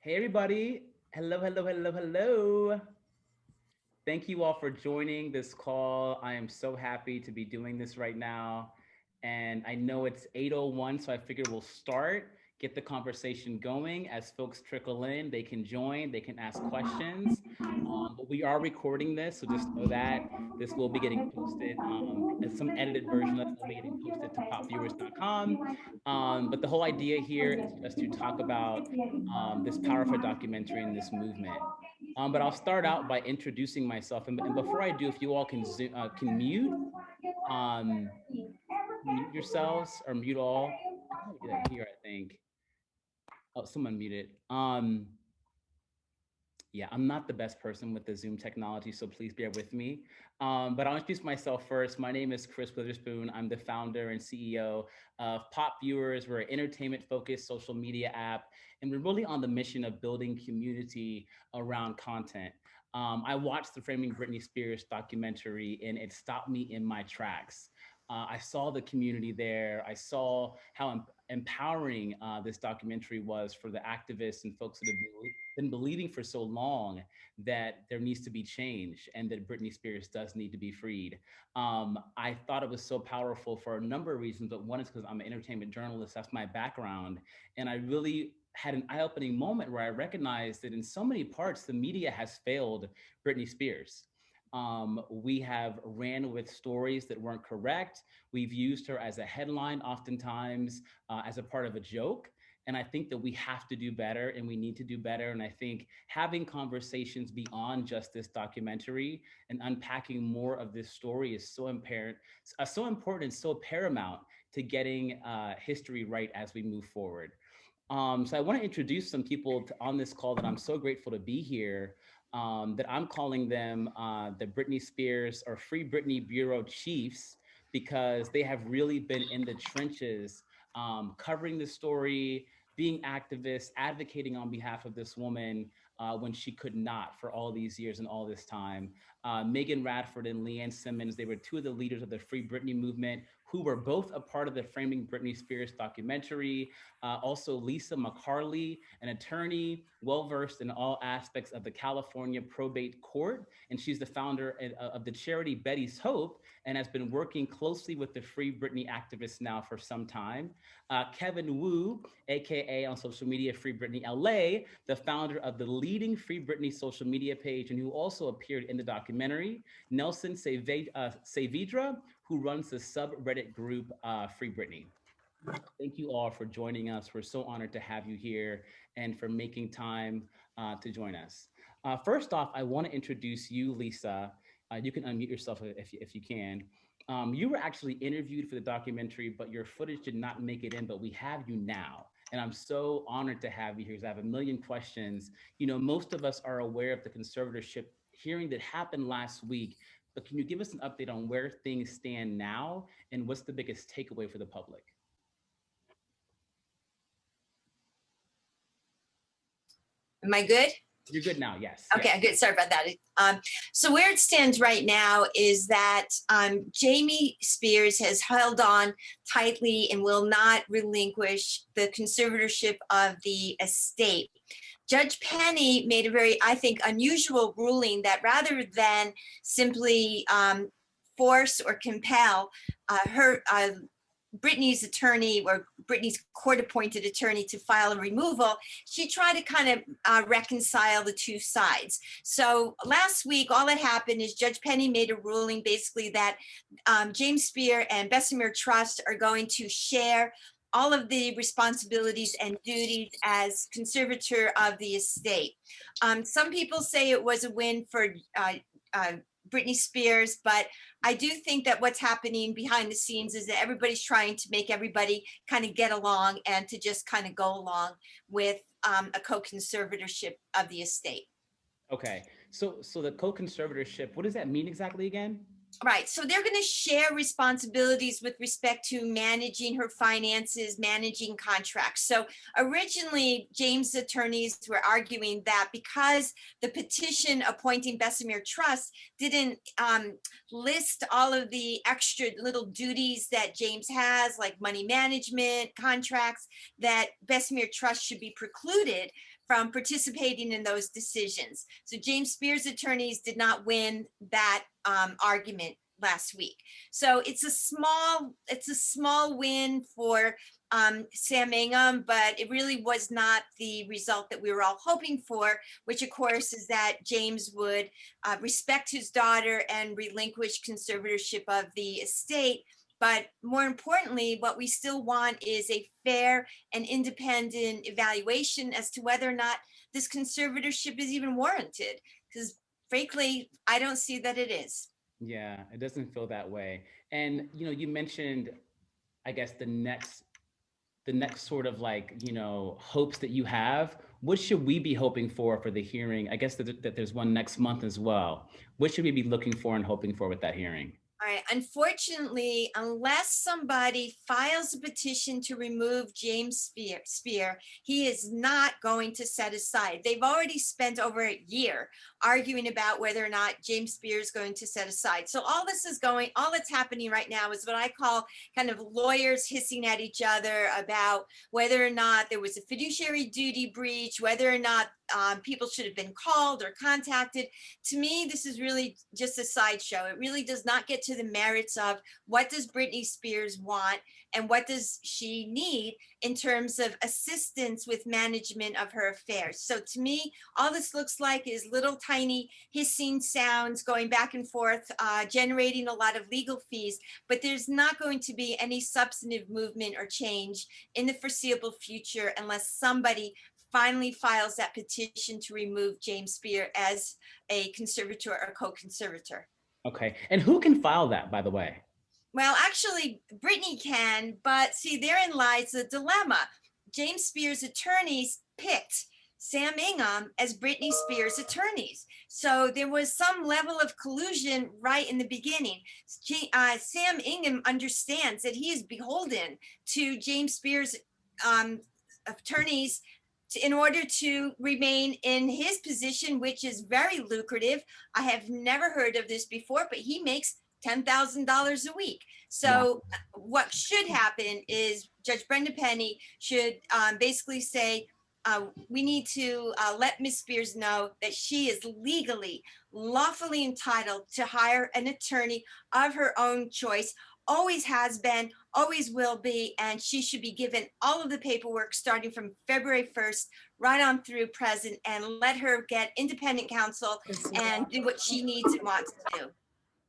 Hey everybody. Hello, hello, hello, hello. Thank you all for joining this call. I am so happy to be doing this right now. And I know it's 8:01, so I figured we'll start, get the conversation going. As folks trickle in, they can join, they can ask questions. But we are recording this, so just know that this will be getting posted. As some edited version of it will be getting posted to popviewers.com. But the whole idea here is just to talk about this powerful documentary and this movement. But I'll start out by introducing myself. And before I do, if you all can can um, mute yourselves or mute all. I can do that here, I think. Oh, someone muted. Yeah, I'm not the best person with the Zoom technology, so please bear with me. But I'll introduce myself first. My name is Chris Witherspoon. I'm the founder and CEO of PopViewers. We're an entertainment-focused social media app, and we're really on the mission of building community around content. I watched the Framing Britney Spears documentary, and it stopped me in my tracks. I saw the community there. I saw how empowering this documentary was for the activists and folks that have been believing for so long that there needs to be change and that Britney Spears does need to be freed. I thought it was so powerful for a number of reasons, but one is because I'm an entertainment journalist. That's my background. And I really had an eye-opening moment where I recognized that in so many parts, the media has failed Britney Spears. We have ran with stories that weren't correct. We've used her as a headline, oftentimes as a part of a joke. And I think that we have to do better and we need to do better. And I think having conversations beyond just this documentary and unpacking more of this story is so important, so paramount to getting history right as we move forward. So I want to introduce some people on this call that I'm so grateful to be here. That I'm calling them the Britney Spears or Free Britney Bureau Chiefs because they have really been in the trenches, covering the story, being activists, advocating on behalf of this woman when she could not for all these years and all this time. Megan Radford and Leanne Simmons, they were two of the leaders of the Free Britney movement who were both a part of the Framing Britney Spears documentary. Also, Lisa MacCarley, an attorney well-versed in all aspects of the California probate court, and she's the founder of the charity Betty's Hope and has been working closely with the Free Britney activists now for some time. Kevin Wu, AKA on social media Free Britney LA, the founder of the leading Free Britney social media page and who also appeared in the documentary. Nelson Saavedra, who runs the subreddit group Free Britney. Thank you all for joining us. We're so honored to have you here and for making time to join us. First off, I want to introduce you, Lisa. You can unmute yourself if you can. You were actually interviewed for the documentary, but your footage did not make it in, but we have you now. And I'm so honored to have you here because I have a million questions. You know, most of us are aware of the conservatorship hearing that happened last week, but can you give us an update on where things stand now and what's the biggest takeaway for the public? Am I good? You're good now, yes. Okay, yes. good. Sorry about that. So where it stands right now is that Jamie Spears has held on tightly and will not relinquish the conservatorship of the estate. Judge Penny made a very, I think, unusual ruling that rather than simply force or compel her Britney's attorney or Britney's court-appointed attorney to file a removal, she tried to kind of reconcile the two sides. So last week, all that happened is Judge Penny made a ruling basically that James Spear and Bessemer Trust are going to share all of the responsibilities and duties as conservator of the estate. Some people say it was a win for Britney Spears, but I do think that what's happening behind the scenes is that everybody's trying to make everybody kind of get along and to just kind of go along with a co-conservatorship of the estate. Okay, so the co-conservatorship, what does that mean exactly again? Right, so they're going to share responsibilities with respect to managing her finances, managing contracts. So originally, James' attorneys were arguing that because the petition appointing Bessemer Trust didn't list all of the extra little duties that James has, like money management, contracts, that Bessemer Trust should be precluded from participating in those decisions. So James Spears' attorneys did not win that argument last week. So it's a small win for Sam Ingham, but it really was not the result that we were all hoping for, which of course is that James would respect his daughter and relinquish conservatorship of the estate. But more importantly, what we still want is a fair and independent evaluation as to whether or not this conservatorship is even warranted. Because frankly, I don't see that it is. Yeah, it doesn't feel that way. And you mentioned, I guess, the next sort of like, hopes that you have. What should we be hoping for the hearing? I guess that there's one next month as well. What should we be looking for and hoping for with that hearing? All right. Unfortunately, unless somebody files a petition to remove James Spear, he is not going to set aside. They've already spent over a year arguing about whether or not James Spear is going to set aside. So all that's happening right now is what I call kind of lawyers hissing at each other about whether or not there was a fiduciary duty breach, whether or not people should have been called or contacted. To me, this is really just a sideshow. It really does not get to the merits of what does Britney Spears want and what does she need in terms of assistance with management of her affairs. So to me, all this looks like is little tiny hissing sounds going back and forth, generating a lot of legal fees, but there's not going to be any substantive movement or change in the foreseeable future unless somebody finally files that petition to remove James Spear as a conservator or co-conservator. Okay. And who can file that, by the way? Well, actually, Britney can, but see, therein lies the dilemma. James Spears' attorneys picked Sam Ingham as Britney Spears' attorneys. So there was some level of collusion right in the beginning. Sam Ingham understands that he is beholden to James Spears' attorneys in order to remain in his position, which is very lucrative. I have never heard of this before, but he makes $10,000 a week. So what should happen is Judge Brenda Penny should basically say, we need to let Ms. Spears know that she is legally, lawfully entitled to hire an attorney of her own choice, always has been, always will be, and she should be given all of the paperwork starting from February 1st right on through present, and let her get independent counsel and do what she needs and wants to do.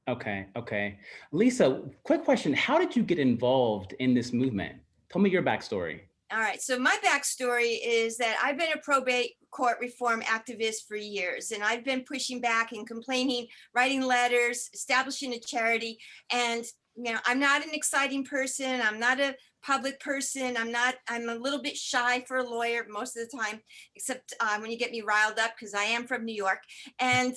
Okay. Lisa, quick question. How did you get involved in this movement? Tell me your backstory. All right. So my backstory is that I've been a probate court reform activist for years, and I've been pushing back and complaining, writing letters, establishing a charity. And I'm not an exciting person. I'm not a public person. I'm a little bit shy for a lawyer most of the time, except when you get me riled up, because I am from New York. And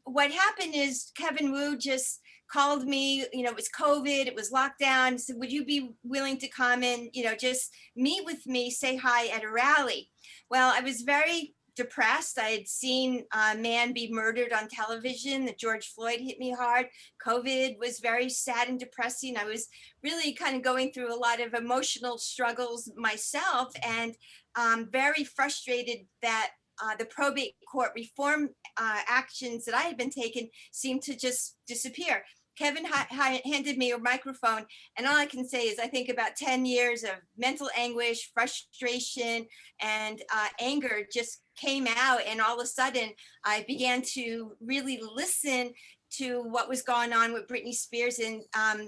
what happened is Kevin Wu just called me, it was COVID, it was lockdown. He said, would you be willing to come and, just meet with me, say hi at a rally? Well, I was very depressed. I had seen a man be murdered on television. The George Floyd hit me hard. COVID was very sad and depressing. I was really kind of going through a lot of emotional struggles myself, and very frustrated that the probate court reform actions that I had been taking seemed to just disappear. Kevin handed me a microphone, and all I can say is I think about 10 years of mental anguish, frustration, and anger just came out. And all of a sudden, I began to really listen to what was going on with Britney Spears. And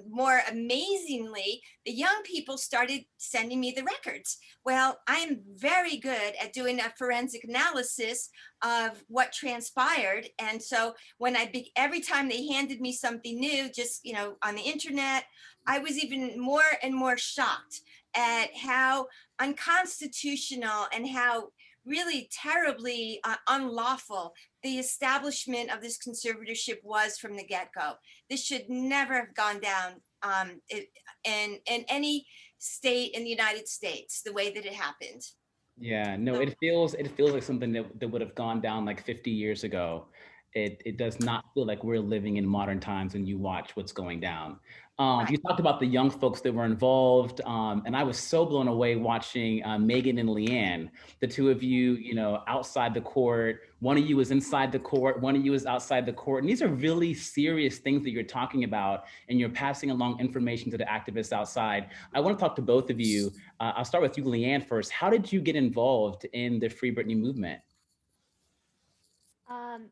more amazingly, the young people started sending me the records. Well, I am very good at doing a forensic analysis of what transpired. And so when every time they handed me something new, just, on the internet, I was even more and more shocked at how unconstitutional and how really terribly unlawful the establishment of this conservatorship was from the get-go. This should never have gone down in any state in the United States the way that it happened. Yeah, no, it feels like something that would have gone down like 50 years ago. it does not feel like we're living in modern times when you watch what's going down. Right. You talked about the young folks that were involved, and I was so blown away watching Megan and Leanne, the two of you, you know, outside the court. One of you was inside the court, one of you was outside the court. And these are really serious things that you're talking about, and you're passing along information to the activists outside. I want to talk to both of you. I'll start with you, Leanne, first. How did you get involved in the Free Britney movement? Um,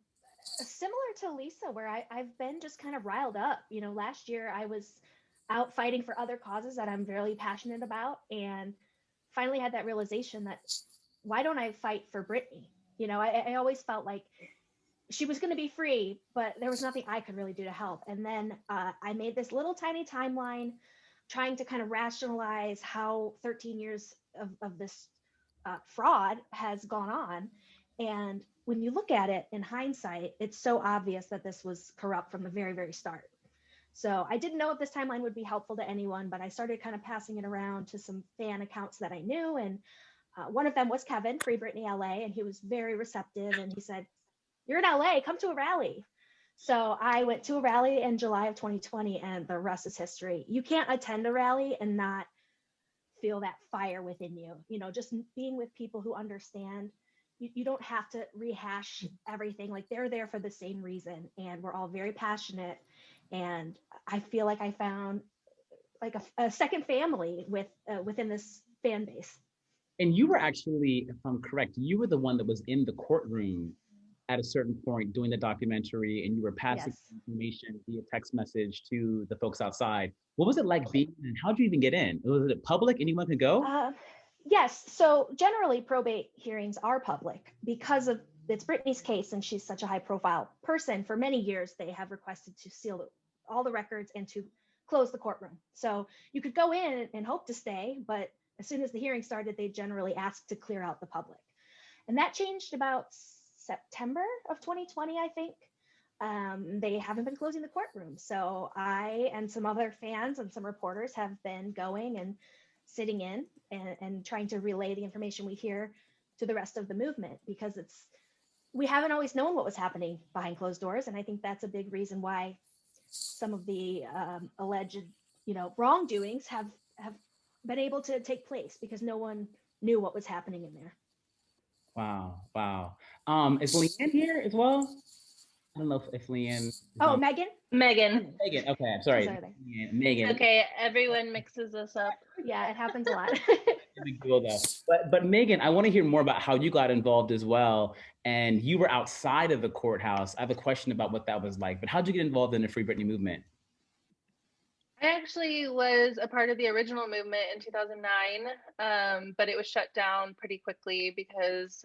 Similar to Lisa, where I've been just kind of riled up. You know, last year I was out fighting for other causes that I'm really passionate about, and finally had that realization that why don't I fight for Britney? You know, I always felt like she was going to be free, but there was nothing I could really do to help. And then I made this little tiny timeline trying to kind of rationalize how 13 years of this fraud has gone on. And when you look at it in hindsight, it's so obvious that this was corrupt from the very, very start. So I didn't know if this timeline would be helpful to anyone, but I started kind of passing it around to some fan accounts that I knew. And one of them was Kevin, Free Britney LA, and he was very receptive. And he said, "You're in LA, come to a rally." So I went to a rally in July of 2020, and the rest is history. You can't attend a rally and not feel that fire within you. You know, just being with people who understand. You don't have to rehash everything. Like, they're there for the same reason, and we're all very passionate. And I feel like I found like a second family within this fan base. And you were actually, if I'm correct, you were the one that was in the courtroom at a certain point doing the documentary, and you were passing Yes. information via text message to the folks outside. What was it like being, and how did you even get in? Was it public? Anyone could go? Uh, yes. So generally, probate hearings are public because of it's Britney's case, and she's such a high-profile person. For many years, they have requested to seal all the records and to close the courtroom. So you could go in and hope to stay, but as soon as the hearing started, they generally asked to clear out the public. And that changed about September of 2020, I think. They haven't been closing the courtroom. So I and some other fans and some reporters have been going and sitting in and trying to relay the information we hear to the rest of the movement, because we haven't always known what was happening behind closed doors. And I think that's a big reason why some of the alleged, wrongdoings have been able to take place, because no one knew what was happening in there. Wow, wow. Is Leanne here as well? I don't know if Leanne is Oh, on. Megan? Megan. Megan, okay, I'm sorry. Sorry there. Megan. Okay, everyone mixes us up. Yeah, it happens a lot. Big deal though. But Megan, I want to hear more about how you got involved as well. And you were outside of the courthouse. I have a question about what that was like. But how'd you get involved in the Free Britney movement? I actually was a part of the original movement in 2009, but it was shut down pretty quickly because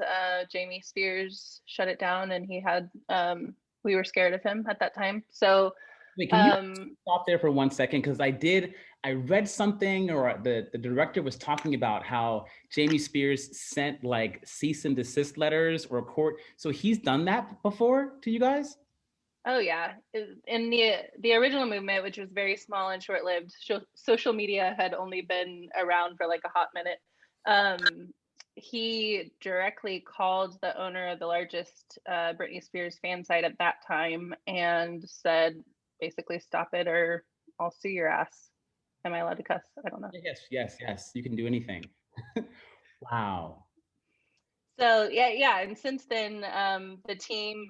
Jamie Spears shut it down, and we were scared of him at that time. So Wait, can you stop there for 1 second? Because I read something, or the director was talking about how Jamie Spears sent like cease and desist letters or court. So he's done that before to you guys? Oh yeah, in the original movement, which was very small and short-lived, social media had only been around for like a hot minute. He directly called the owner of the largest Britney Spears fan site at that time and said, basically, stop it or I'll sue your ass. Am I allowed to cuss? I don't know. Yes. You can do anything. Wow. So yeah. And since then, the team,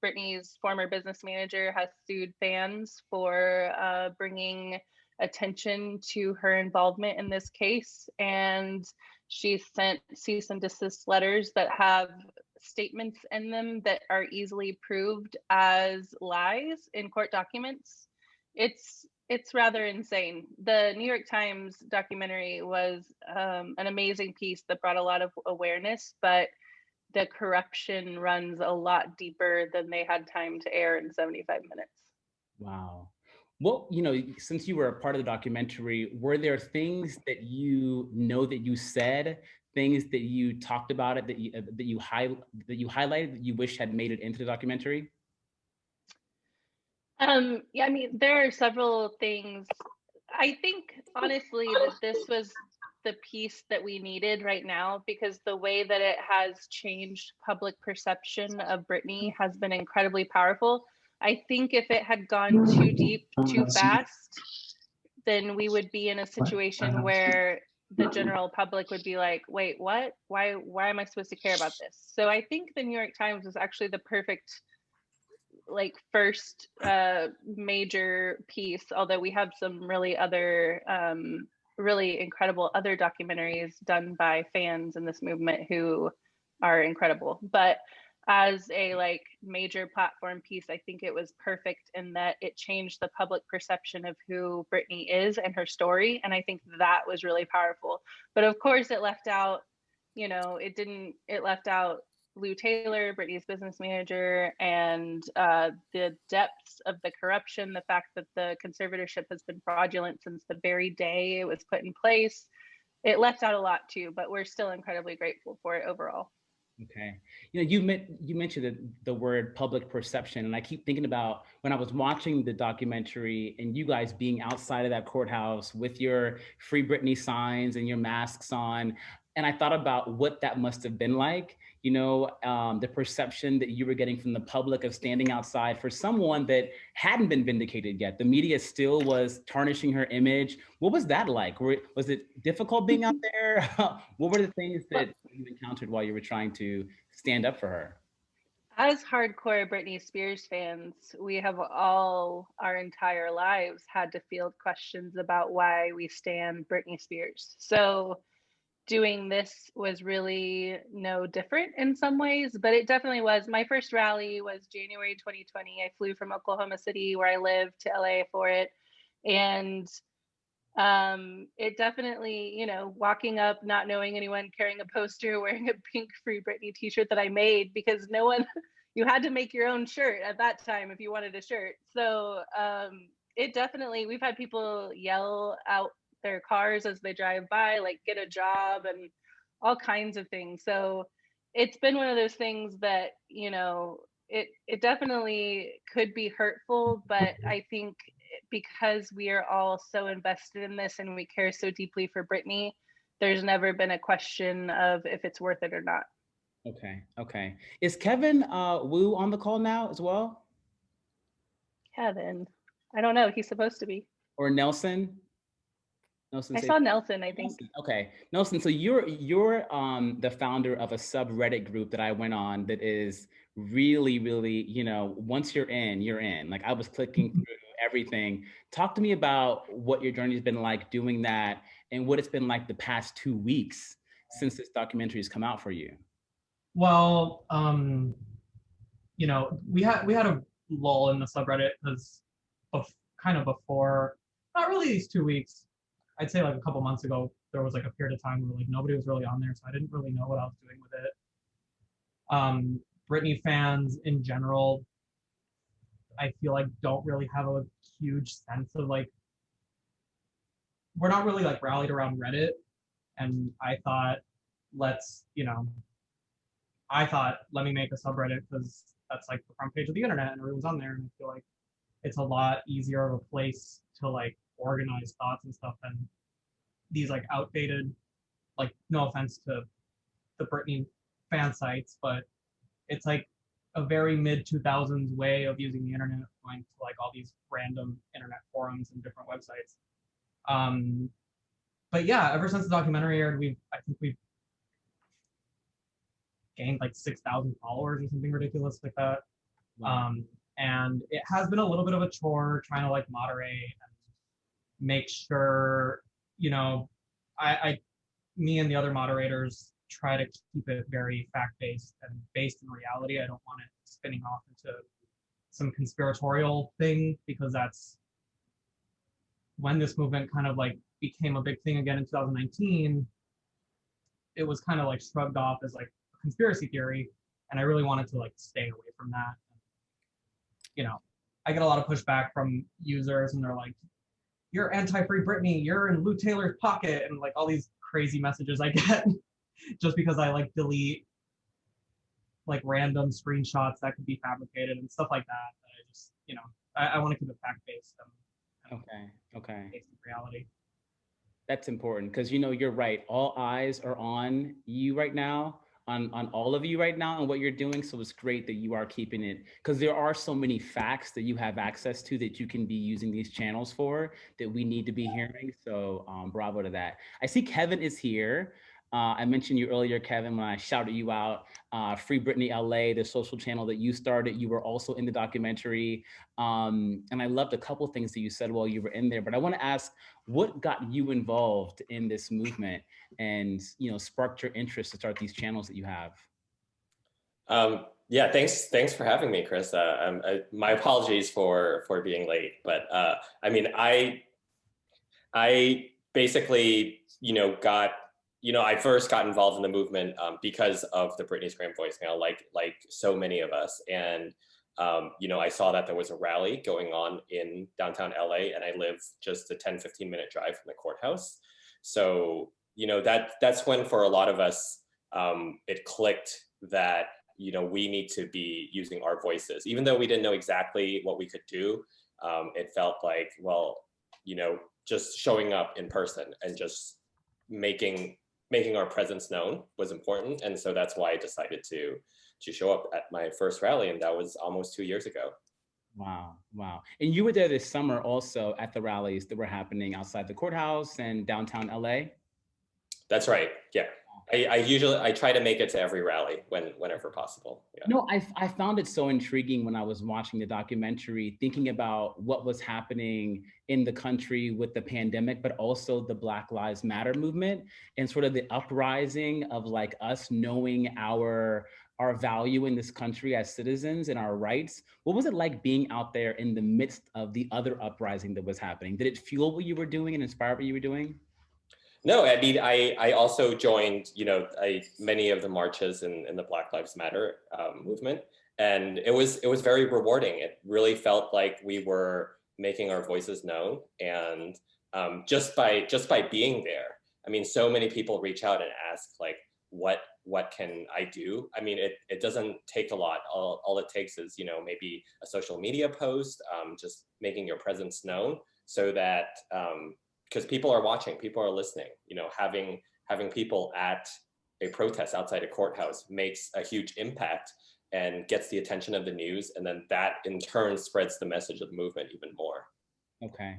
Britney's former business manager has sued fans for bringing attention to her involvement in this case. And she's sent cease and desist letters that have statements in them that are easily proved as lies in court documents. It's rather insane. The New York Times documentary was an amazing piece that brought a lot of awareness, but the corruption runs a lot deeper than they had time to air in 75 minutes. Wow. Well, since you were a part of the documentary, were there things that that you said, things that you talked about it, that you highlighted that you wish had made it into the documentary? There are several things. I think honestly that the piece that we needed right now, because the way that it has changed public perception of Britney has been incredibly powerful. I think if it had gone too deep, too fast, then we would be in a situation where the general public would be like, wait, what? Why am I supposed to care about this? So I think the New York Times was actually the perfect like first major piece, although we have some really other really incredible other documentaries done by fans in this movement who are incredible. But as a like major platform piece, I think it was perfect in that it changed the public perception of who Britney is and her story. And I think that was really powerful. But of course it left out, you know, it left out Lou Taylor, Britney's business manager, and the depths of the corruption, the fact that the conservatorship has been fraudulent since the very day it was put in place. It left out a lot too, but we're still incredibly grateful for it overall. Okay. You know, you mentioned the word public perception, and I keep thinking about when I was watching the documentary and you guys being outside of that courthouse with your Free Britney signs and your masks on, and I thought about what that must have been like, you know, the perception that you were getting from the public of standing outside for someone that hadn't been vindicated yet. The media still was tarnishing her image. What was that like? Was it difficult being out there? What were the things that you encountered while you were trying to stand up for her? As hardcore Britney Spears fans, we have all our entire lives had to field questions about why we stan Britney Spears. So doing this was really no different in some ways, but it definitely was. My first rally was January 2020. I flew from Oklahoma City, where I live, to LA for it. And it definitely, you know, walking up, not knowing anyone, carrying a poster, wearing a pink Free Britney t-shirt that I made, because no one, you had to make your own shirt at that time if you wanted a shirt. So it definitely, we've had people yell out their cars as they drive by, like get a job and all kinds of things. So it's been one of those things that, you know, it definitely could be hurtful, but I think because we are all so invested in this and we care so deeply for Britney, there's never been a question of if it's worth it or not. Okay, okay. Is Kevin Wu on the call now as well? Kevin, I don't know. He's supposed to be. Or Nelson? I saw Nelson, I think. Nelson. Okay, Nelson. So you're the founder of a subreddit group that I went on that is really, really, you know, once you're in, you're in. Like I was clicking through everything. Talk to me about what your journey has been like doing that, and what it's been like the past 2 weeks since this documentary has come out for you. Well, you know, we had a lull in the subreddit because kind of before, not really these 2 weeks. I'd say like a couple months ago, there was like a period of time where like nobody was really on there, so I didn't really know what I was doing with it. Britney fans in general, I feel like don't really have a huge sense of like, we're not really like rallied around Reddit. And I thought, let me make a subreddit because that's like the front page of the internet and everyone's on there. And I feel like it's a lot easier of a place to like organize thoughts and stuff than these like outdated, like no offense to the Britney fan sites, but it's like a very mid 2000s way of using the internet, going to like all these random internet forums and different websites. But yeah, ever since the documentary aired, I think we've gained like 6,000 followers or something ridiculous like that. Wow. And it has been a little bit of a chore trying to like moderate and make sure, you know, me and the other moderators try to keep it very fact-based and based in reality. I don't want it spinning off into some conspiratorial thing, because that's when this movement kind of like became a big thing again in 2019. It was kind of like shrugged off as like a conspiracy theory, and I really wanted to like stay away from that. You know, I get a lot of pushback from users, and they're like, "You're anti-Free Britney. You're in Lou Taylor's pocket," and like all these crazy messages I get just because I like delete like random screenshots that could be fabricated and stuff like that. I just, you know, I want to keep it fact-based. Okay. Based in reality. That's important because, you know, you're right. All eyes are on you right now, on all of you right now and what you're doing. So it's great that you are keeping it, because there are so many facts that you have access to that you can be using these channels for that we need to be hearing. So bravo to that. I see Kevin is here. I mentioned you earlier, Kevin, when I shouted you out. Free Britney LA, the social channel that you started. You were also in the documentary. And I loved a couple things that you said while you were in there. But I want to ask, what got you involved in this movement and, you know, sparked your interest to start these channels that you have? Yeah, thanks for having me, Chris. My apologies for being late, but I mean, I basically, I first got involved in the movement because of the Britney Scram voicemail, like so many of us. And, I saw that there was a rally going on in downtown LA, and I live just a 10-15 minute drive from the courthouse. So, that's when for a lot of us, it clicked that, we need to be using our voices. Even though we didn't know exactly what we could do, it felt like, well, just showing up in person and just making our presence known was important. And so that's why I decided to show up at my first rally, and that was almost 2 years ago. Wow. And you were there this summer also at the rallies that were happening outside the courthouse and downtown LA? That's right, yeah. I try to make it to every rally whenever possible. Yeah. No, I found it so intriguing when I was watching the documentary, thinking about what was happening in the country with the pandemic, but also the Black Lives Matter movement and sort of the uprising of like us knowing our value in this country as citizens and our rights. What was it like being out there in the midst of the other uprising that was happening? Did it fuel what you were doing and inspire what you were doing? No, I mean, I also joined, many of the marches in the Black Lives Matter movement, and it was very rewarding. It really felt like we were making our voices known, and just by being there. I mean, so many people reach out and ask, like, what can I do? I mean, it doesn't take a lot. All it takes is, maybe a social media post, just making your presence known, so that because people are watching, people are listening. Having people at a protest outside a courthouse makes a huge impact and gets the attention of the news, and then that in turn spreads the message of the movement even more. Okay.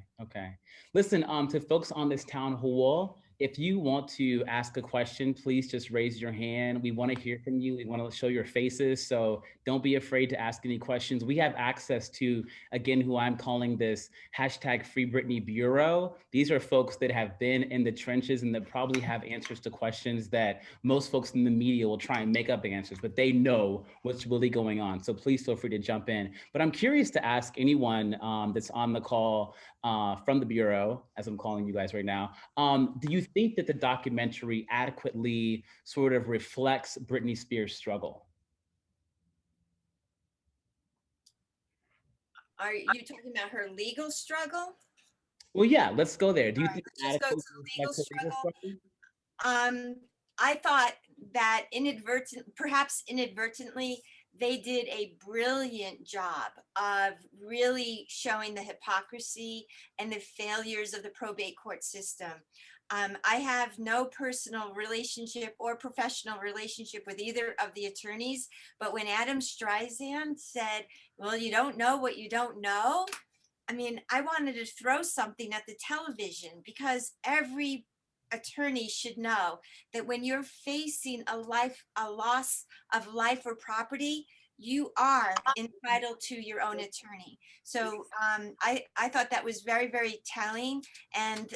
Listen, to folks on this town hall, if you want to ask a question, please just raise your hand. We want to hear from you. We want to show your faces. So don't be afraid to ask any questions. We have access to, again, who I'm calling this #FreeBritney Bureau. These are folks that have been in the trenches and that probably have answers to questions that most folks in the media will try and make up answers, but they know what's really going on. So please feel free to jump in. But I'm curious to ask anyone that's on the call from the Bureau, as I'm calling you guys right now, do you think that the documentary adequately sort of reflects Britney Spears' struggle? Are you talking about her legal struggle? Well, yeah, let's go there. Do you think let's just go to the legal struggle. I thought that perhaps inadvertently, they did a brilliant job of really showing the hypocrisy and the failures of the probate court system. I have no personal relationship or professional relationship with either of the attorneys, but when Adam Streisand said, well, you don't know what you don't know, I mean, I wanted to throw something at the television, because every attorney should know that when you're facing a loss of life or property, you are entitled to your own attorney. So I thought that was very, very telling, and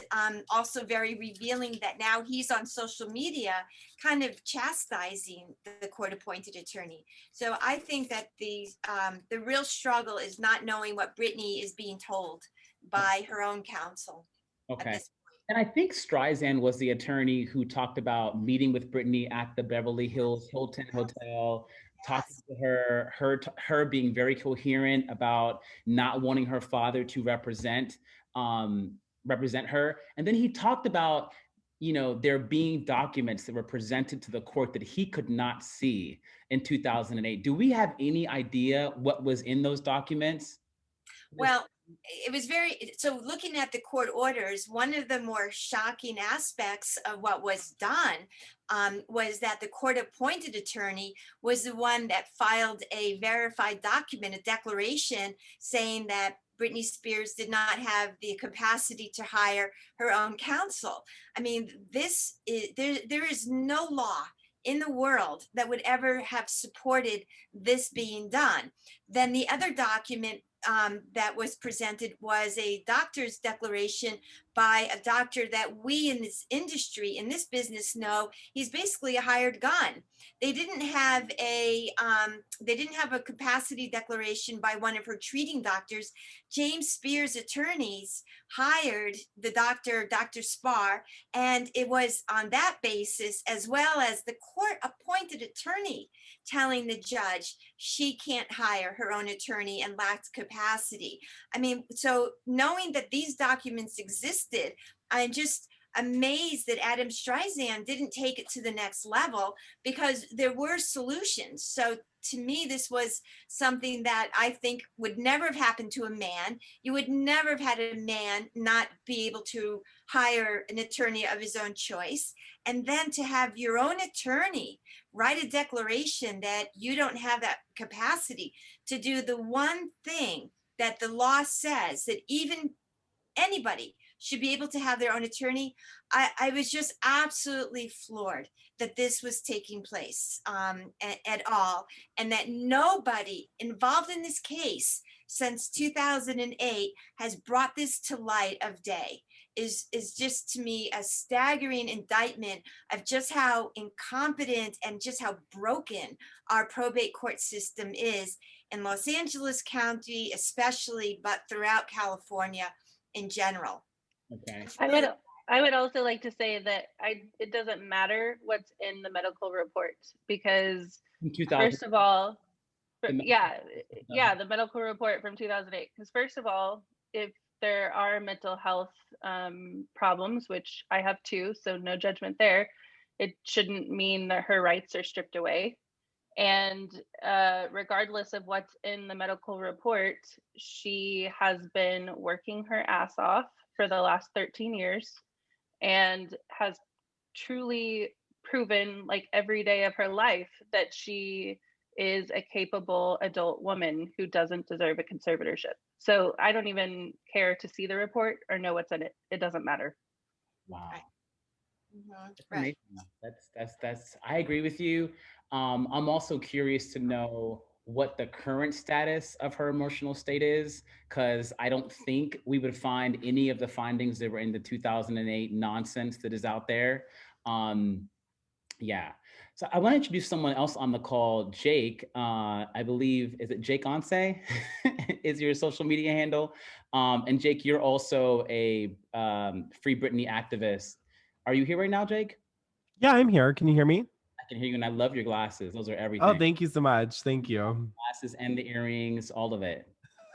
also very revealing that now he's on social media kind of chastising the court-appointed attorney. So I think that the real struggle is not knowing what Britney is being told by her own counsel. Okay. And I think Streisand was the attorney who talked about meeting with Britney at the Beverly Hills Hilton Hotel, talking to her being very coherent about not wanting her father to represent her. And then he talked about, there being documents that were presented to the court that he could not see in 2008. Do we have any idea what was in those documents? Well, it was very, so looking at the court orders, one of the more shocking aspects of what was done was that the court appointed attorney was the one that filed a verified document, a declaration saying that Britney Spears did not have the capacity to hire her own counsel. I mean, there is no law in the world that would ever have supported this being done. Then the other document that was presented was a doctor's declaration by a doctor that we in this industry, in this business, know he's basically a hired gun. They didn't have a capacity declaration by one of her treating doctors. James Spears' attorneys hired the doctor, Dr. Spar, and it was on that basis, as well as the court appointed attorney telling the judge she can't hire her own attorney and lacks capacity. I mean, so knowing that these documents existed, I'm just amazed that Adam Streisand didn't take it to the next level, because there were solutions. So to me, this was something that I think would never have happened to a man. You would never have had a man not be able to hire an attorney of his own choice. And then to have your own attorney write a declaration that you don't have that capacity to do the one thing that the law says that even anybody should be able to have their own attorney. I was just absolutely floored that this was taking place at all, and that nobody involved in this case since 2008 has brought this to light of day. Is just, to me, a staggering indictment of just how incompetent and just how broken our probate court system is in Los Angeles County especially, but throughout California in general. Okay. I would also like to say that it doesn't matter what's in the medical report, because first of all, the medical report from 2008, because first of all, if there are mental health problems, which I have too, so no judgment there, it shouldn't mean that her rights are stripped away. And regardless of what's in the medical report, she has been working her ass off for the last 13 years and has truly proven, like, every day of her life that she is a capable adult woman who doesn't deserve a conservatorship. So I don't even care to see the report or know what's in it. It doesn't matter. Wow. Right. That's I agree with you. I'm also curious to know what the current status of her emotional state is, because I don't think we would find any of the findings that were in the 2008 nonsense that is out there. Yeah. So I want to introduce someone else on the call, Jake. I believe, is it Jake Onse? Is your social media handle? And Jake, you're also a Free Britney activist. Are you here right now, Jake? Yeah, I'm here. Can you hear me? I can hear you, and I love your glasses. Those are everything. Oh, thank you so much. Thank you. Glasses and the earrings, all of it.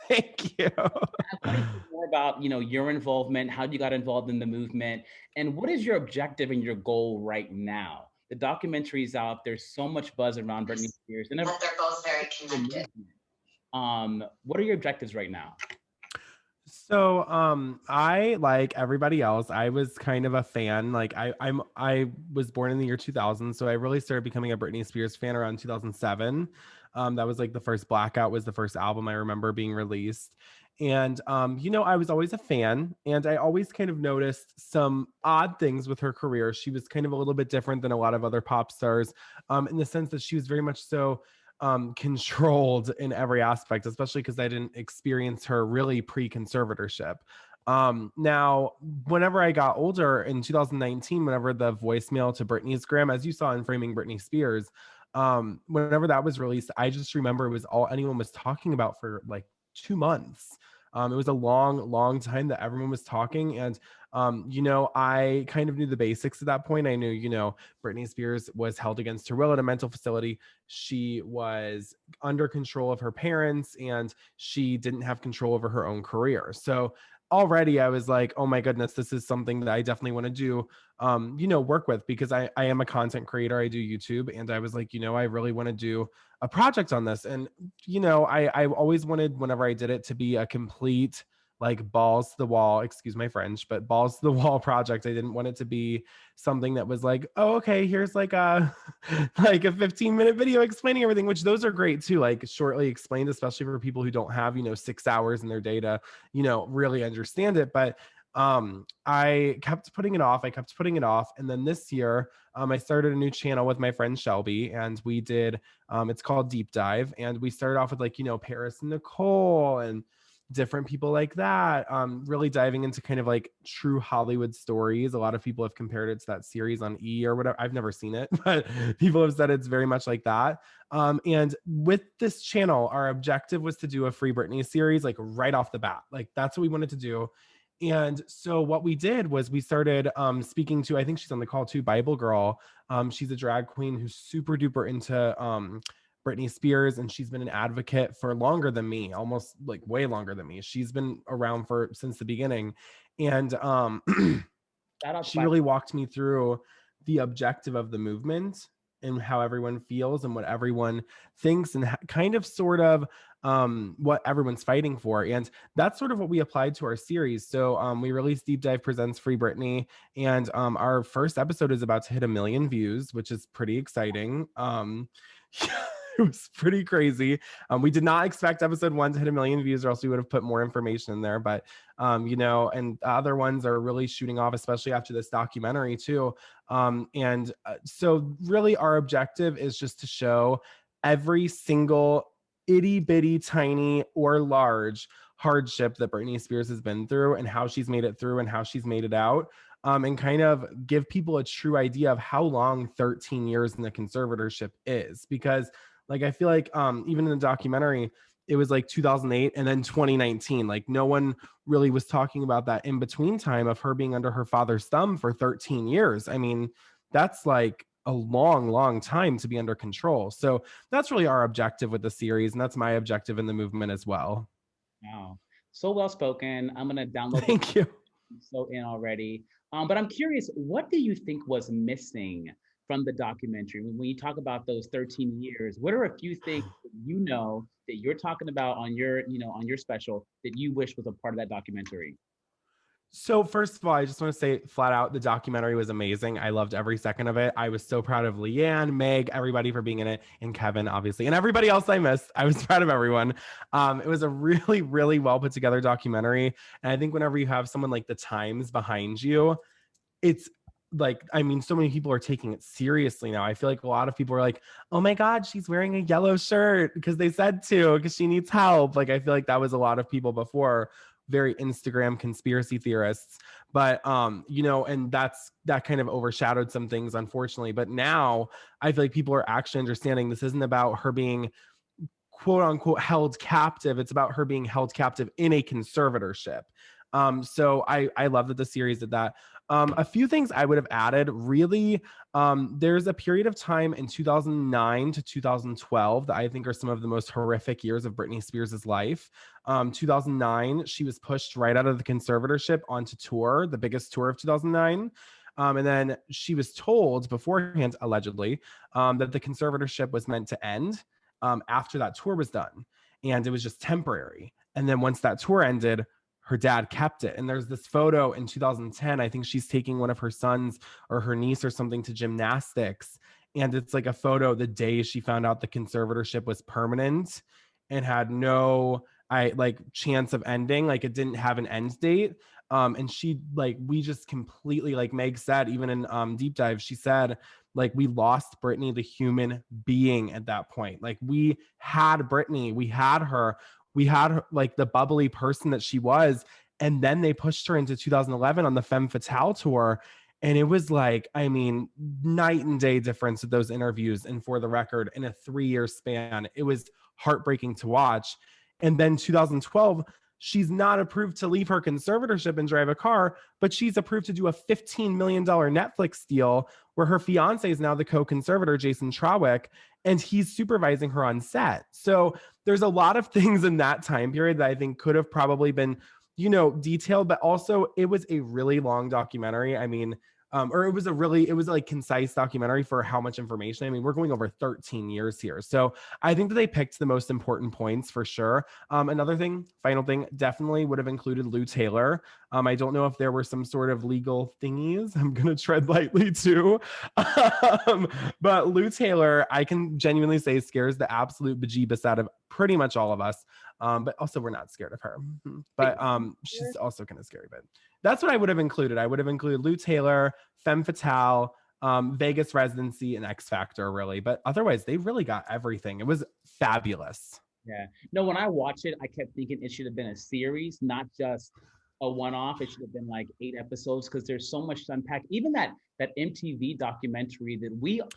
Thank you. I want to hear more about, your involvement, how you got involved in the movement, and what is your objective and your goal right now? The documentary's out. There's so much buzz around Britney Spears, and they're both very connected. What are your objectives right now? So, I, like everybody else, I was kind of a fan. Like I was born in the year 2000, so I really started becoming a Britney Spears fan around 2007. That was like the first Blackout was the first album I remember being released. And, I was always a fan, and I always kind of noticed some odd things with her career. She was kind of a little bit different than a lot of other pop stars, in the sense that she was very much so controlled in every aspect, especially because I didn't experience her really pre-conservatorship. Now, whenever I got older in 2019, whenever the voicemail to Britney's Gram, as you saw in Framing Britney Spears, whenever that was released, I just remember it was all anyone was talking about for like 2 months. It was a long time that everyone was talking. And, I kind of knew the basics at that point. I knew, Britney Spears was held against her will at a mental facility. She was under control of her parents, and she didn't have control over her own career. So already I was like, oh my goodness, this is something that I definitely want to do, work with, because I am a content creator. I do YouTube, and I was like, I really want to do a project on this. And, I always wanted, whenever I did it, to be a complete like balls to the wall, excuse my French, but balls to the wall project. I didn't want it to be something that was like, oh, okay, here's like a like a 15-minute video explaining everything, which those are great too, like shortly explained, especially for people who don't have, 6 hours in their day to, really understand it. But I kept putting it off. And then this year, I started a new channel with my friend Shelby, and we did, it's called Deep Dive. And we started off with like, Paris and Nicole and different people like that, really diving into kind of like true Hollywood stories. A lot of people have compared it to that series on E or whatever. I've never seen it, but people have said it's very much like that. And with this channel, our objective was to do a Free Britney series, like right off the bat. Like that's what we wanted to do. And so what we did was we started speaking to, I think she's on the call too, Bible Girl. She's a drag queen who's super duper into Britney Spears, and she's been an advocate for longer than me, almost like way longer than me. She's been around since the beginning. And she really walked me through the objective of the movement and how everyone feels and what everyone thinks and kind of sort of what everyone's fighting for. And that's sort of what we applied to our series. So we released Deep Dive Presents Free Britney, and our first episode is about to hit 1 million views, which is pretty exciting. It was pretty crazy. We did not expect episode 1 to hit 1 million views, or else we would have put more information in there. But, and the other ones are really shooting off, especially after this documentary too. So really our objective is just to show every single itty bitty, tiny or large hardship that Britney Spears has been through, and how she's made it through and how she's made it out. And kind of give people a true idea of how long 13 years in the conservatorship is. Because like, I feel like even in the documentary, it was like 2008 and then 2019. Like no one really was talking about that in between time of her being under her father's thumb for 13 years. I mean, that's like a long, long time to be under control. So that's really our objective with the series. And that's my objective in the movement as well. Wow. So well spoken. I'm going to download. Thank you. So in already. But I'm curious, what do you think was missing from the documentary? When you talk about those 13 years, what are a few things that you're talking about on your, on your special that you wish was a part of that documentary? So first of all, I just want to say flat out, the documentary was amazing. I loved every second of it. I was so proud of Leanne, Meg, everybody for being in it, and Kevin, obviously, and everybody else I missed. I was proud of everyone. It was a really, really well put together documentary. And I think whenever you have someone like the Times behind you, it's like, I mean, so many people are taking it seriously now. I feel like a lot of people are like, oh my God, she's wearing a yellow shirt because they said to, because she needs help. Like, I feel like that was a lot of people before, very Instagram conspiracy theorists. But, and that kind of overshadowed some things, unfortunately. But now I feel like people are actually understanding this isn't about her being quote unquote held captive. It's about her being held captive in a conservatorship. So I love that the series did that. A few things I would have added, really, there's a period of time in 2009 to 2012 that I think are some of the most horrific years of Britney Spears' life. 2009, she was pushed right out of the conservatorship onto tour, the biggest tour of 2009. And then she was told beforehand, allegedly, that the conservatorship was meant to end after that tour was done. And it was just temporary. And then once that tour ended, her dad kept it. And there's this photo in 2010. I think she's taking one of her sons or her niece or something to gymnastics. And it's like a photo the day she found out the conservatorship was permanent and had no chance of ending. Like it didn't have an end date. And she, we just completely, like Meg said, even in Deep Dive, she said, we lost Britney, the human being at that point. Like we had Britney, we had her, the bubbly person that she was. And then they pushed her into 2011 on the Femme Fatale tour. And it was night and day difference with those interviews. And for the record, in a 3-year span, it was heartbreaking to watch. And then 2012, she's not approved to leave her conservatorship and drive a car, but she's approved to do a $15 million Netflix deal where her fiance is now the co-conservator, Jason Trawick, and he's supervising her on set. So there's a lot of things in that time period that I think could have probably been, detailed, but also it was a really long documentary. I mean, or it was a like concise documentary for how much information. I mean, we're going over 13 years here. So I think that they picked the most important points for sure. Final thing, definitely would have included Lou Taylor. I don't know if there were some sort of legal thingies. I'm going to tread lightly too. But Lou Taylor, I can genuinely say, scares the absolute bejeebus out of pretty much all of us. But also we're not scared of her. But she's also kind of scary, but that's what I would have included. I would have included Lou Taylor, Femme Fatale, Vegas Residency, and X Factor, really. But otherwise, they really got everything. It was fabulous. Yeah. No, when I watched it, I kept thinking it should have been a series, not just a one-off. It should have been like 8 episodes because there's so much to unpack. Even that MTV documentary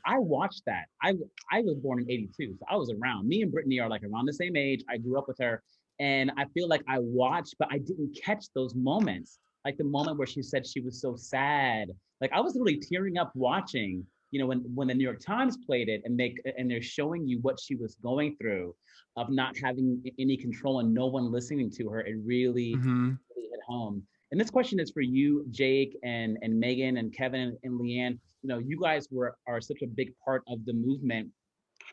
I watched that. I was born in '82, so I was around. Me and Britney are like around the same age. I grew up with her, and I feel like I watched, but I didn't catch those moments. Like the moment where she said she was so sad. Like I was literally tearing up watching, when the New York Times played it and they're showing you what she was going through of not having any control and no one listening to her. It really, really hit home. And this question is for you, Jake and Megan and Kevin and Leanne. You guys are such a big part of the movement,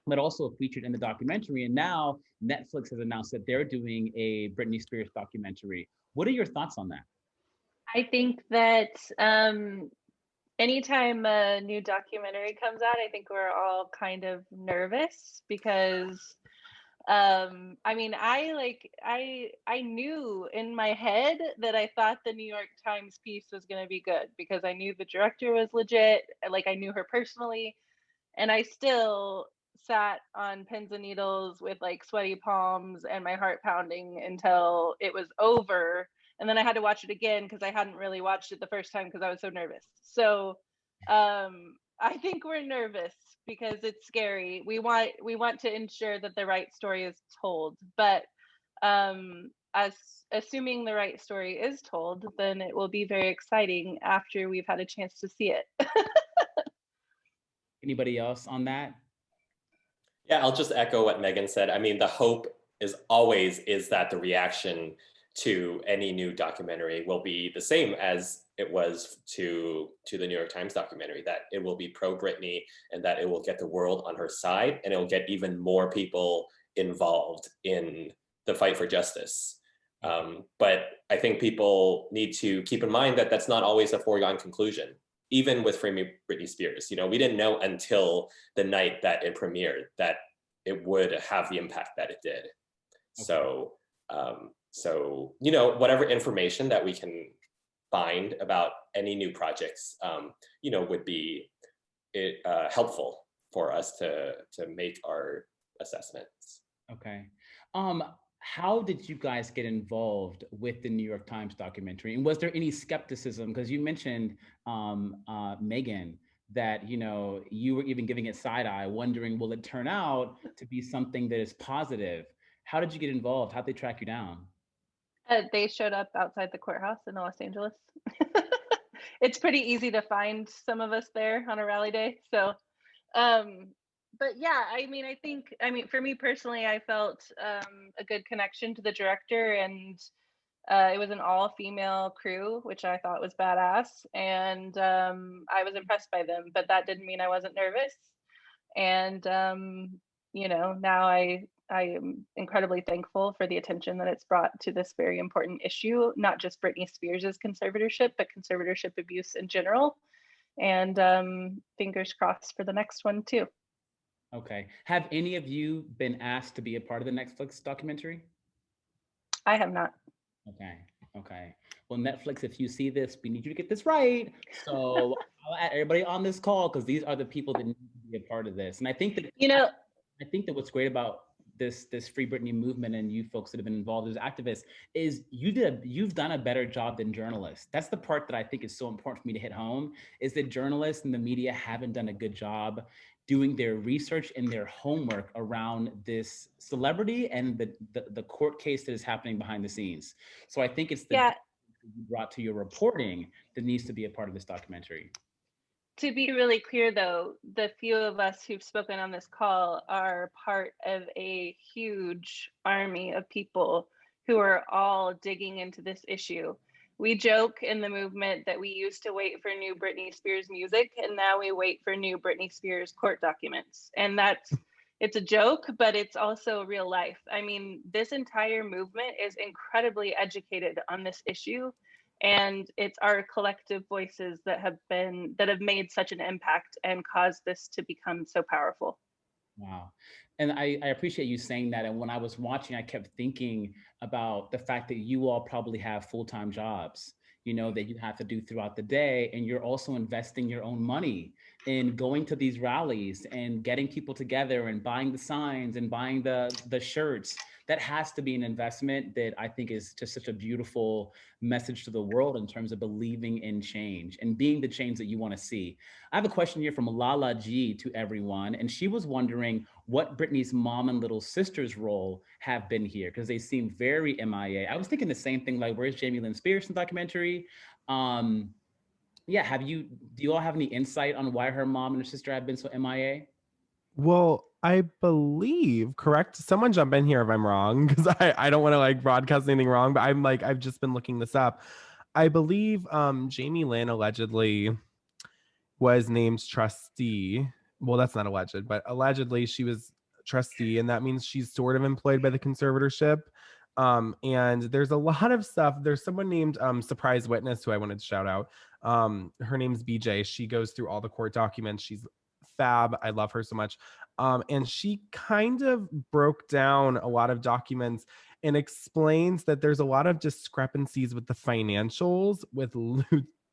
but also featured in the documentary. And now Netflix has announced that they're doing a Britney Spears documentary. What are your thoughts on that? I think that anytime a new documentary comes out, I think we're all kind of nervous because I mean, I knew in my head that I thought the New York Times piece was going to be good because I knew the director was legit. Like I knew her personally, and I still sat on pins and needles with like sweaty palms and my heart pounding until it was over. And then I had to watch it again because I hadn't really watched it the first time because I was so nervous. So I think we're nervous because it's scary. We want to ensure that the right story is told, but as assuming the right story is told, then it will be very exciting after we've had a chance to see it. Anybody else on that? Yeah, I'll just echo what Megan said. I mean, the hope is that the reaction to any new documentary will be the same as it was to the New York Times documentary, that it will be pro Britney and that it will get the world on her side and it will get even more people involved in the fight for justice. But I think people need to keep in mind that that's not always a foregone conclusion. Even with Free Britney Spears, we didn't know until the night that it premiered that it would have the impact that it did. Okay. So, whatever information that we can find about any new projects, would be helpful for us to make our assessments. Okay. How did you guys get involved with the New York Times documentary? And was there any skepticism? Because you mentioned, Megan, that, you were even giving it side eye, wondering, will it turn out to be something that is positive? How did you get involved? How'd they track you down? They showed up outside the courthouse in Los Angeles. It's pretty easy to find some of us there on a rally day. So, but yeah, I think for me personally, I felt a good connection to the director, and it was an all-female crew, which I thought was badass, and I was impressed by them, but that didn't mean I wasn't nervous. And now I am incredibly thankful for the attention that it's brought to this very important issue, not just Britney Spears's conservatorship, but conservatorship abuse in general. And fingers crossed for the next one too. Okay. Have any of you been asked to be a part of the Netflix documentary? I have not. Okay. Well, Netflix, if you see this, we need you to get this right. So I'll add everybody on this call because these are the people that need to be a part of this. And I think that I think that what's great about this Free Britney movement and you folks that have been involved as activists is you've done a better job than journalists. That's the part that I think is so important for me to hit home, is that journalists and the media haven't done a good job doing their research and their homework around this celebrity and the court case that is happening behind the scenes. So I think it's you brought to your reporting that needs to be a part of this documentary. To be really clear, though, the few of us who've spoken on this call are part of a huge army of people who are all digging into this issue. We joke in the movement that we used to wait for new Britney Spears music, and now we wait for new Britney Spears court documents. And it's a joke, but it's also real life. I mean, this entire movement is incredibly educated on this issue, and it's our collective voices that have made such an impact and caused this to become so powerful. Wow. And I appreciate you saying that. And when I was watching, I kept thinking about the fact that you all probably have full-time jobs, you know, that you have to do throughout the day. And you're also investing your own money in going to these rallies and getting people together and buying the signs and buying the shirts. That has to be an investment that I think is just such a beautiful message to the world in terms of believing in change and being the change that you want to see. I have a question here from Lala G to everyone, and she was wondering what Britney's mom and little sister's role have been here, because they seem very MIA. I was thinking the same thing, like, where's Jamie Lynn Spears in the documentary? Yeah, do you all have any insight on why her mom and her sister have been so MIA? Well, I believe, correct? Someone jump in here if I'm wrong, because I don't want to like broadcast anything wrong, but I've just been looking this up. I believe Jamie Lynn allegedly was named trustee. Well, that's not alleged, but allegedly she was trustee, and that means she's sort of employed by the conservatorship. And there's a lot of stuff. There's someone named Surprise Witness who I wanted to shout out. Her name's BJ. She goes through all the court documents. She's fab. I love her so much. And she kind of broke down a lot of documents and explains that there's a lot of discrepancies with the financials with Lou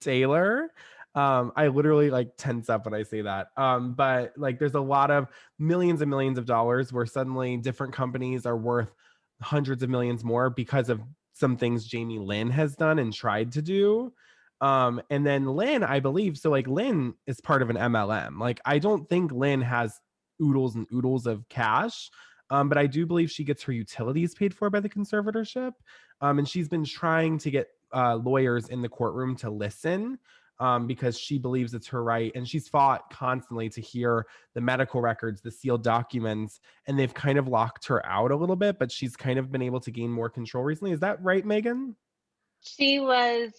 Taylor. I literally like tense up when I say that. But like there's a lot of millions and millions of dollars where suddenly different companies are worth hundreds of millions more because of some things Jamie Lynn has done and tried to do. And then Lynn, I believe, so like Lynn is part of an MLM. Like I don't think Lynn has oodles and oodles of cash. But I do believe she gets her utilities paid for by the conservatorship. And she's been trying to get lawyers in the courtroom to listen because she believes it's her right. And she's fought constantly to hear the medical records, the sealed documents, and they've kind of locked her out a little bit, but she's kind of been able to gain more control recently. Is that right, Megan? She was,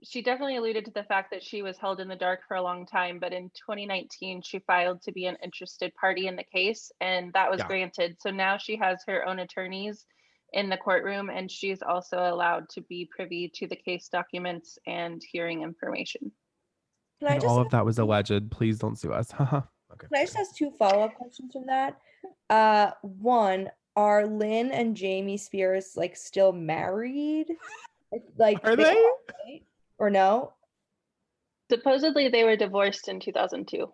she definitely alluded to the fact that she was held in the dark for a long time, but in 2019, she filed to be an interested party in the case, and that was granted. So now she has her own attorneys in the courtroom, and she's also allowed to be privy to the case documents and hearing information. And all of that was alleged. Please don't sue us. Okay. Can I just ask 2 follow-up questions from that? One, are Lynn and Jamie Spears like still married? Like are they? Or no? Supposedly they were divorced in 2002.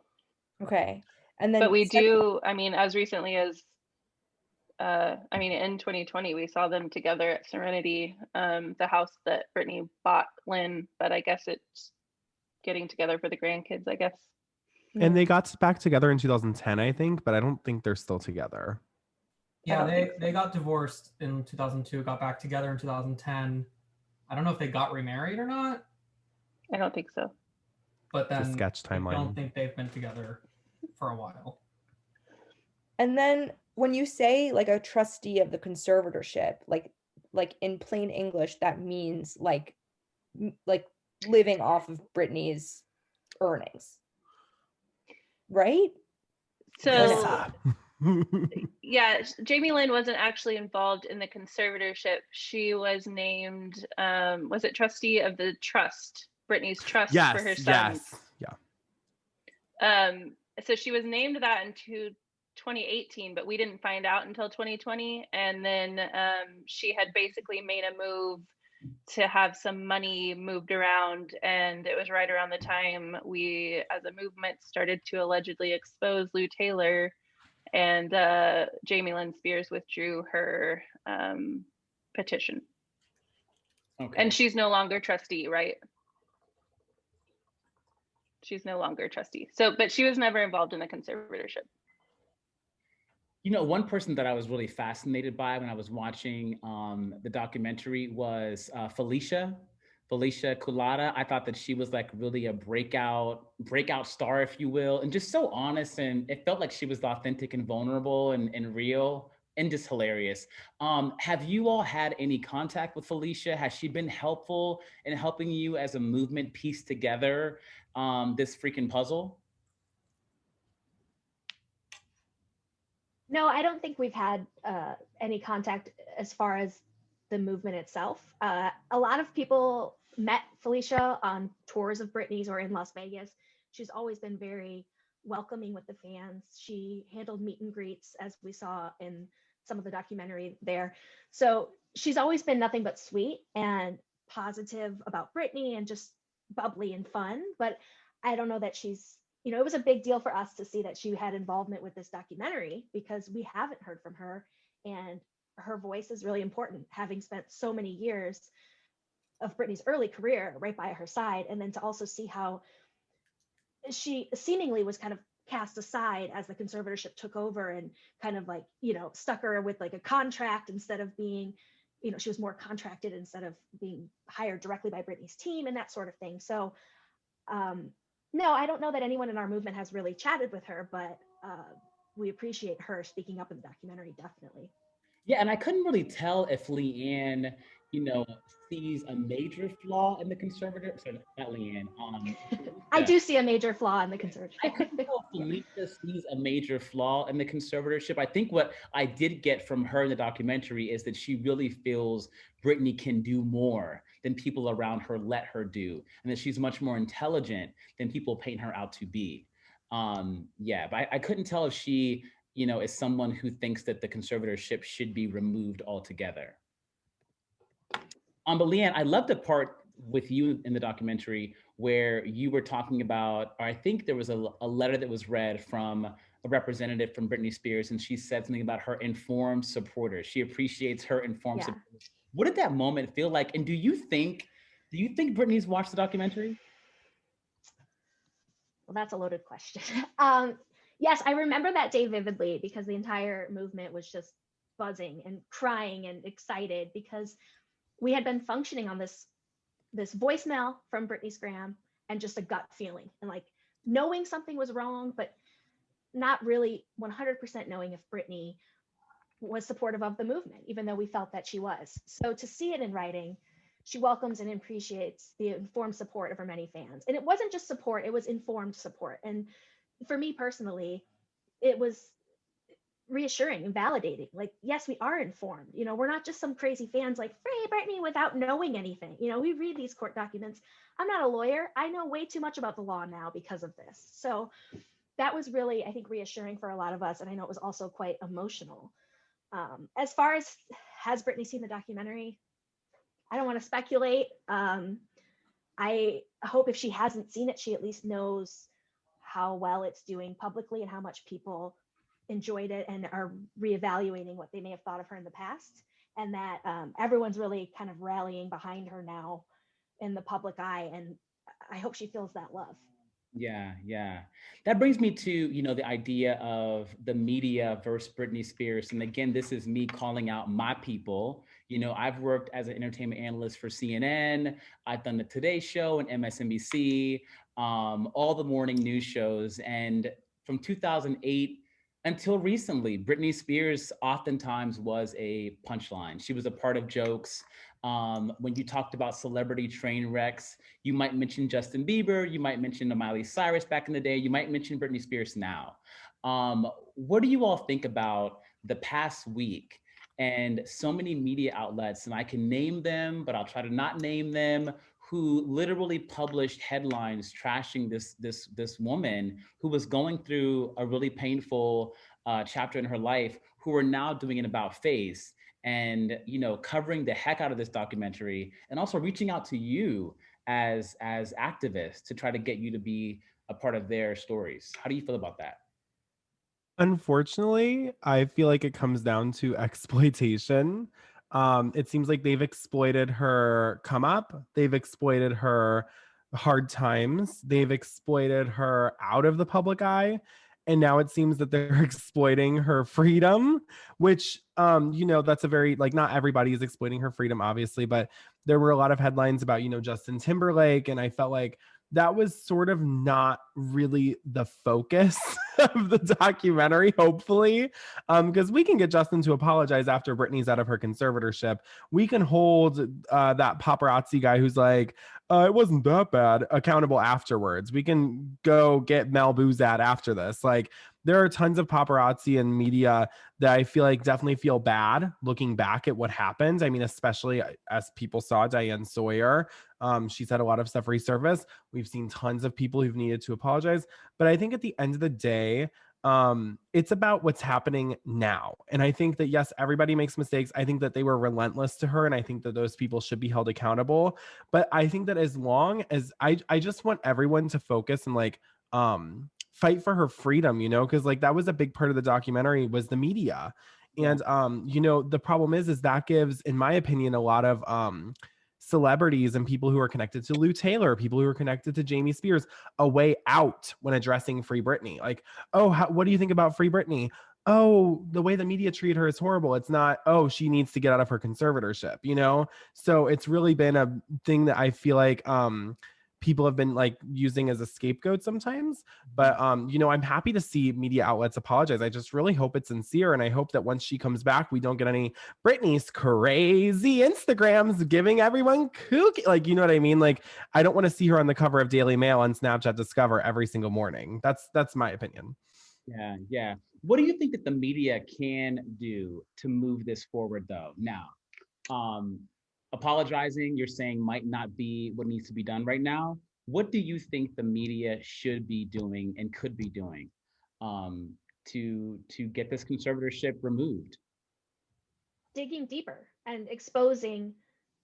Okay. And then but we do, I mean, as recently as in 2020 we saw them together at Serenity, the house that Britney bought Lynn, but I guess it's getting together for the grandkids, I guess. And they got back together in 2010, I think, but I don't think they're still together. Yeah, they got divorced in 2002, got back together in 2010. I don't know if they got remarried or not. I don't think so. But then it's a sketch timeline. I don't think they've been together for a while. And then when you say like a trustee of the conservatorship, like in plain English, that means like living off of Britney's earnings, right? So yeah, Jamie Lynn wasn't actually involved in the conservatorship. She was named, was it trustee of the trust, Britney's trust for her son? Yes, yeah. So she was named that in 2018, but we didn't find out until 2020. And then she had basically made a move to have some money moved around. And it was right around the time we, as a movement, started to allegedly expose Lou Taylor, and Jamie Lynn Spears withdrew her petition. Okay. And she's no longer trustee, right? She's no longer trustee. So, but she was never involved in the conservatorship. You know, one person that I was really fascinated by when I was watching the documentary was Felicia Culotta. I thought that she was like really a breakout star, if you will, and just so honest. And it felt like she was authentic and vulnerable and real and just hilarious. Have you all had any contact with Felicia? Has she been helpful in helping you as a movement piece together this freaking puzzle? No, I don't think we've had any contact as far as the movement itself. A lot of people met Felicia on tours of Britney's or in Las Vegas. She's always been very welcoming with the fans. She handled meet and greets, as we saw in some of the documentary there. So she's always been nothing but sweet and positive about Britney and just bubbly and fun. But I don't know that she's, it was a big deal for us to see that she had involvement with this documentary because we haven't heard from her, and her voice is really important, having spent so many years of Britney's early career right by her side. And then to also see how she seemingly was kind of cast aside as the conservatorship took over and kind of like, stuck her with like a contract instead of being, she was more contracted instead of being hired directly by Britney's team and that sort of thing. So, no, I don't know that anyone in our movement has really chatted with her, but we appreciate her speaking up in the documentary, definitely. Yeah, and I couldn't really tell if Leanne, sees a major flaw in the conservator. Sorry, not Leanne. I do see a major flaw in the conservatorship. I couldn't tell if Felicia sees a major flaw in the conservatorship. I think what I did get from her in the documentary is that she really feels Britney can do more than people around her let her do, and that she's much more intelligent than people paint her out to be. Yeah, but I couldn't tell if she, is someone who thinks that the conservatorship should be removed altogether. But Leanne, I love the part with you in the documentary where you were talking about, or I think there was a letter that was read from a representative from Britney Spears, and she said something about her informed supporters. She appreciates her informed supporters. What did that moment feel like? And do you think Britney's watched the documentary? Well, that's a loaded question. Yes, I remember that day vividly because the entire movement was just buzzing and crying and excited because we had been functioning on this voicemail from Britney Graham and just a gut feeling and like knowing something was wrong, but not really 100% knowing if Britney was supportive of the movement, even though we felt that she was. So to see it in writing, she welcomes and appreciates the informed support of her many fans. And it wasn't just support, it was informed support. And for me personally, it was reassuring and validating. Like, yes, we are informed. We're not just some crazy fans like free Britney without knowing anything. We read these court documents. I'm not a lawyer. I know way too much about the law now because of this. So that was really, I think, reassuring for a lot of us. And I know it was also quite emotional. As far as has Britney seen the documentary, I don't want to speculate. I hope if she hasn't seen it, she at least knows how well it's doing publicly and how much people enjoyed it and are reevaluating what they may have thought of her in the past, and that everyone's really kind of rallying behind her now in the public eye, and I hope she feels that love. Yeah. That brings me to, the idea of the media versus Britney Spears. And again, this is me calling out my people. I've worked as an entertainment analyst for CNN. I've done the Today Show and MSNBC, all the morning news shows. And from 2008 until recently, Britney Spears oftentimes was a punchline. She was a part of jokes. When you talked about celebrity train wrecks, you might mention Justin Bieber, you might mention Miley Cyrus back in the day, you might mention Britney Spears now. What do you all think about the past week and so many media outlets, and I can name them, but I'll try to not name them, who literally published headlines trashing this woman who was going through a really painful chapter in her life, who are now doing an about face and covering the heck out of this documentary, and also reaching out to you as activists to try to get you to be a part of their stories. How do you feel about that? Unfortunately, I feel like it comes down to exploitation. It seems like they've exploited her come up, they've exploited her hard times, they've exploited her out of the public eye, and now it seems that they're exploiting her freedom, which that's a very, like, not everybody is exploiting her freedom, obviously, but there were a lot of headlines about Justin Timberlake, and I felt like that was sort of not really the focus of the documentary, hopefully. Because we can get Justin to apologize after Britney's out of her conservatorship. We can hold that paparazzi guy who's like, it wasn't that bad, accountable afterwards. We can go get Mel Buzat after this. Like, there are tons of paparazzi and media that I feel like definitely feel bad looking back at what happened. I mean, especially as people saw Diane Sawyer. She's had a lot of stuff resurface. We've seen tons of people who've needed to apologize. But I think at the end of the day, it's about what's happening now. And I think that, yes, everybody makes mistakes. I think that they were relentless to her. And I think that those people should be held accountable. But I think that as long as I just want everyone to focus and like, fight for her freedom, you know, because like that was a big part of the documentary was the media. And you know, the problem is that gives, in my opinion, a lot of celebrities and people who are connected to Lou Taylor, people who are connected to Jamie Spears, a way out when addressing Free Britney. Like, oh, what do you think about Free Britney? Oh, the way the media treated her is horrible. It's not, oh, she needs to get out of her conservatorship, you know? So it's really been a thing that I feel like people have been like using as a scapegoat sometimes. But you know, I'm happy to see media outlets apologize. I just really hope it's sincere, and I hope that once she comes back, we don't get any Britney's crazy Instagrams giving everyone kooky, like, you know what I mean? Like, I don't want to see her on the cover of Daily Mail and Snapchat Discover every single morning. That's my opinion. Yeah. What do you think that the media can do to move this forward, though? Now, apologizing, you're saying, might not be what needs to be done right now. What do you think the media should be doing and could be doing to get this conservatorship removed? Digging deeper and exposing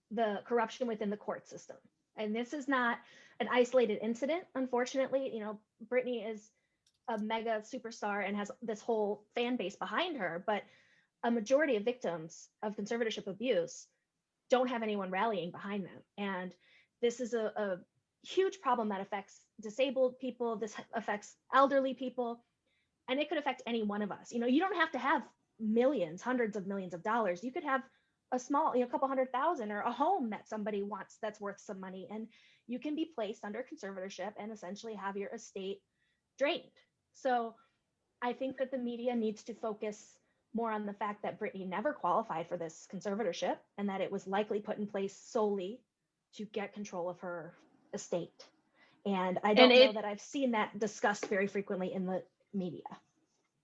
the corruption within the court system. And this is not an isolated incident, unfortunately. You know, Britney is a mega superstar and has this whole fan base behind her, but a majority of victims of conservatorship abuse don't have anyone rallying behind them. And this is a huge problem that affects disabled people. This affects elderly people, and it could affect any one of us. You know, you don't have to have millions, hundreds of millions of dollars. You could have a small, you know, a couple $100,000 or a home that somebody wants that's worth some money, and you can be placed under conservatorship and essentially have your estate drained. So I think that the media needs to focus more on the fact that Britney never qualified for this conservatorship and that it was likely put in place solely to get control of her estate. And I don't know that I've seen that discussed very frequently in the media.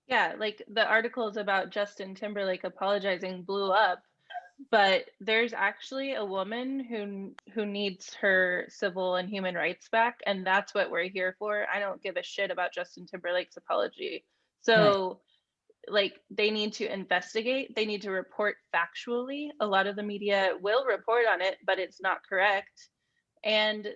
Yeah, like the articles about Justin Timberlake apologizing blew up, but there's actually a woman who needs her civil and human rights back, and that's what we're here for. I don't give a shit about Justin Timberlake's apology. So like, they need to investigate, they need to report factually. A lot of the media will report on it, but it's not correct. And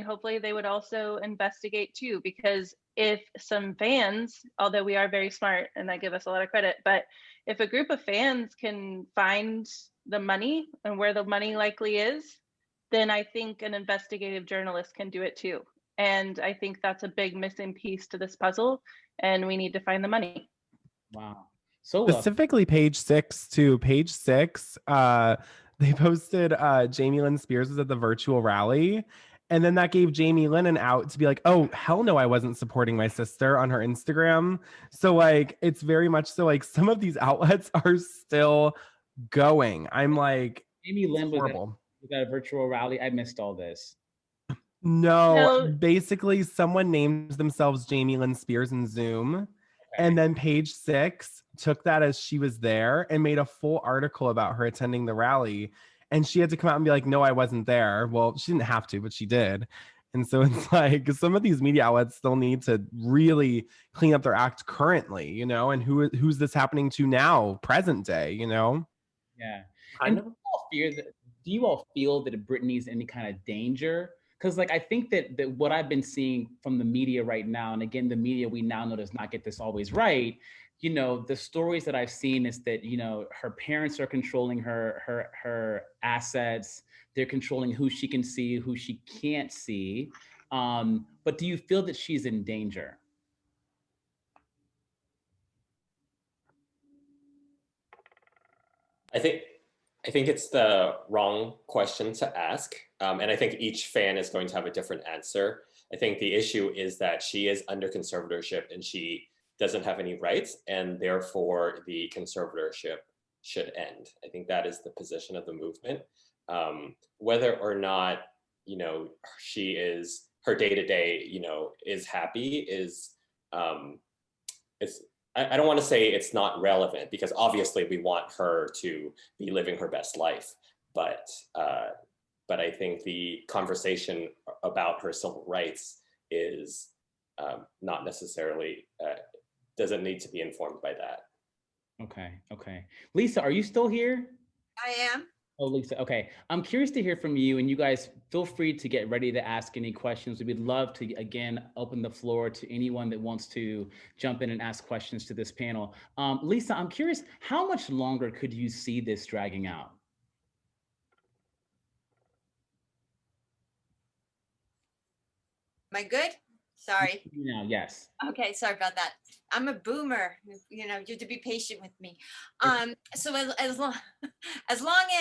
hopefully they would also investigate too, because if some fans, although we are very smart and I give us a lot of credit, but if a group of fans can find the money and where the money likely is, then I think an investigative journalist can do it too. And I think that's a big missing piece to this puzzle, and we need to find the money. Wow. So specifically page 6 to page 6, they posted Jamie Lynn Spears was at the virtual rally, and then that gave Jamie Lynn an out to be like, oh, hell no, I wasn't supporting my sister on her Instagram. So like, it's very much so like some of these outlets are still going. I'm like, Jamie Lynn was horrible. at a virtual rally. I missed all this. No, basically someone names themselves Jamie Lynn Spears in Zoom. And then page 6 took that as she was there and made a full article about her attending the rally. And she had to come out and be like, no, I wasn't there. Well, she didn't have to, but she did. And so it's like some of these media outlets still need to really clean up their act currently, you know, and who's this happening to now, present day, you know? Yeah. And do you all feel that Britney's in any kind of danger? Because like I think that what I've been seeing from the media right now, and again, the media we now know does not get this always right. You know, the stories that I've seen is that, you know, her parents are controlling her assets. They're controlling who she can see, who she can't see. But do you feel that she's in danger? I think it's the wrong question to ask, And I think each fan is going to have a different answer. I think the issue is that she is under conservatorship and she doesn't have any rights, and therefore the conservatorship should end. I think that is the position of the movement. Whether or not, you know, she is, her day-to-day, you know, is happy is, I don't want to say it's not relevant, because obviously we want her to be living her best life, but I think the conversation about her civil rights is not necessarily, doesn't need to be informed by that. Okay. Lisa, are you still here? I am. Oh, Lisa, okay. I'm curious to hear from you, and you guys feel free to get ready to ask any questions. We'd love to, again, open the floor to anyone that wants to jump in and ask questions to this panel. Lisa, I'm curious, how much longer could you see this dragging out? Am I good? Sorry. Now, yes. Okay, sorry about that. I'm a boomer, you know, you have to be patient with me. So as long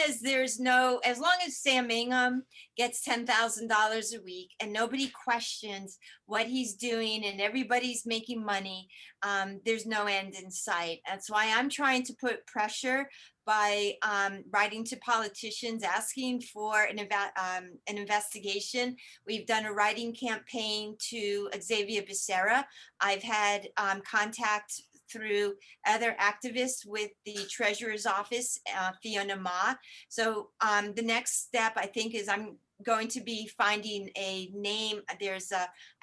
as there's no, as long as Sam Ingham gets $10,000 a week and nobody questions what he's doing and everybody's making money, there's no end in sight. That's why I'm trying to put pressure by writing to politicians, asking for an investigation. We've done a writing campaign to Xavier Becerra. I've had contact through other activists with the Treasurer's Office, Fiona Ma. So the next step, I think, is I'm going to be finding a name. There's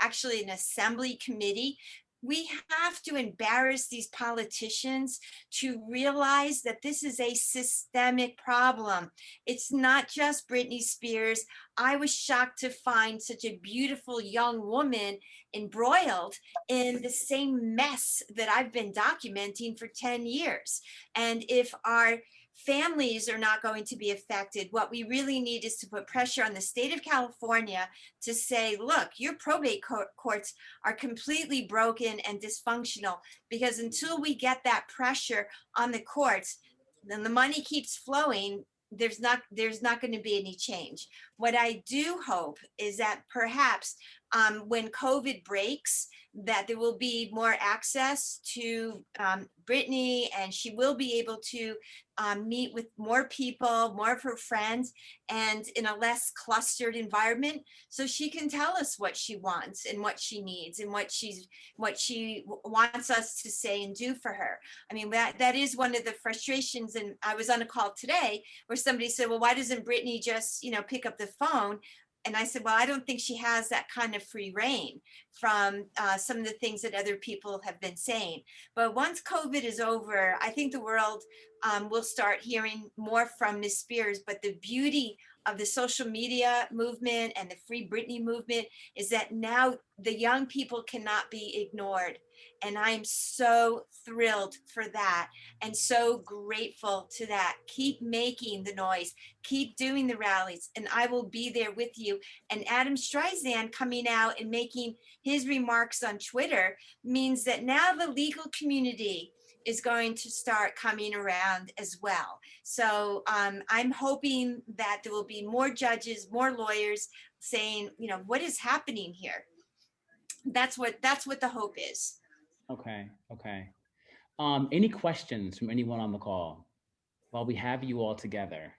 actually an assembly committee. We have to embarrass these politicians to realize that this is a systemic problem. It's not just Britney Spears. I was shocked to find such a beautiful young woman embroiled in the same mess that I've been documenting for 10 years. And if our families are not going to be affected, what we really need is to put pressure on the state of California to say, look, your probate courts are completely broken and dysfunctional, because until we get that pressure on the courts, then the money keeps flowing. There's not going to be any change. What I do hope is that perhaps when COVID breaks, that there will be more access to Britney, and she will be able to meet with more people, more of her friends, and in a less clustered environment, so she can tell us what she wants and what she needs and what she wants us to say and do for her. I mean, that is one of the frustrations. And I was on a call today where somebody said, well, why doesn't Britney just, pick up the phone? And I said, well, I don't think she has that kind of free reign from some of the things that other people have been saying. But once COVID is over, I think the world will start hearing more from Ms. Spears. But the beauty of the social media movement and the Free Britney movement is that now the young people cannot be ignored. And I am so thrilled for that and so grateful to that. Keep making the noise, keep doing the rallies, and I will be there with you. And Adam Streisand coming out and making his remarks on Twitter means that now the legal community is going to start coming around as well. So I'm hoping that there will be more judges, more lawyers saying, what is happening here? That's what the hope is. Okay. Any questions from anyone on the call while we have you all together?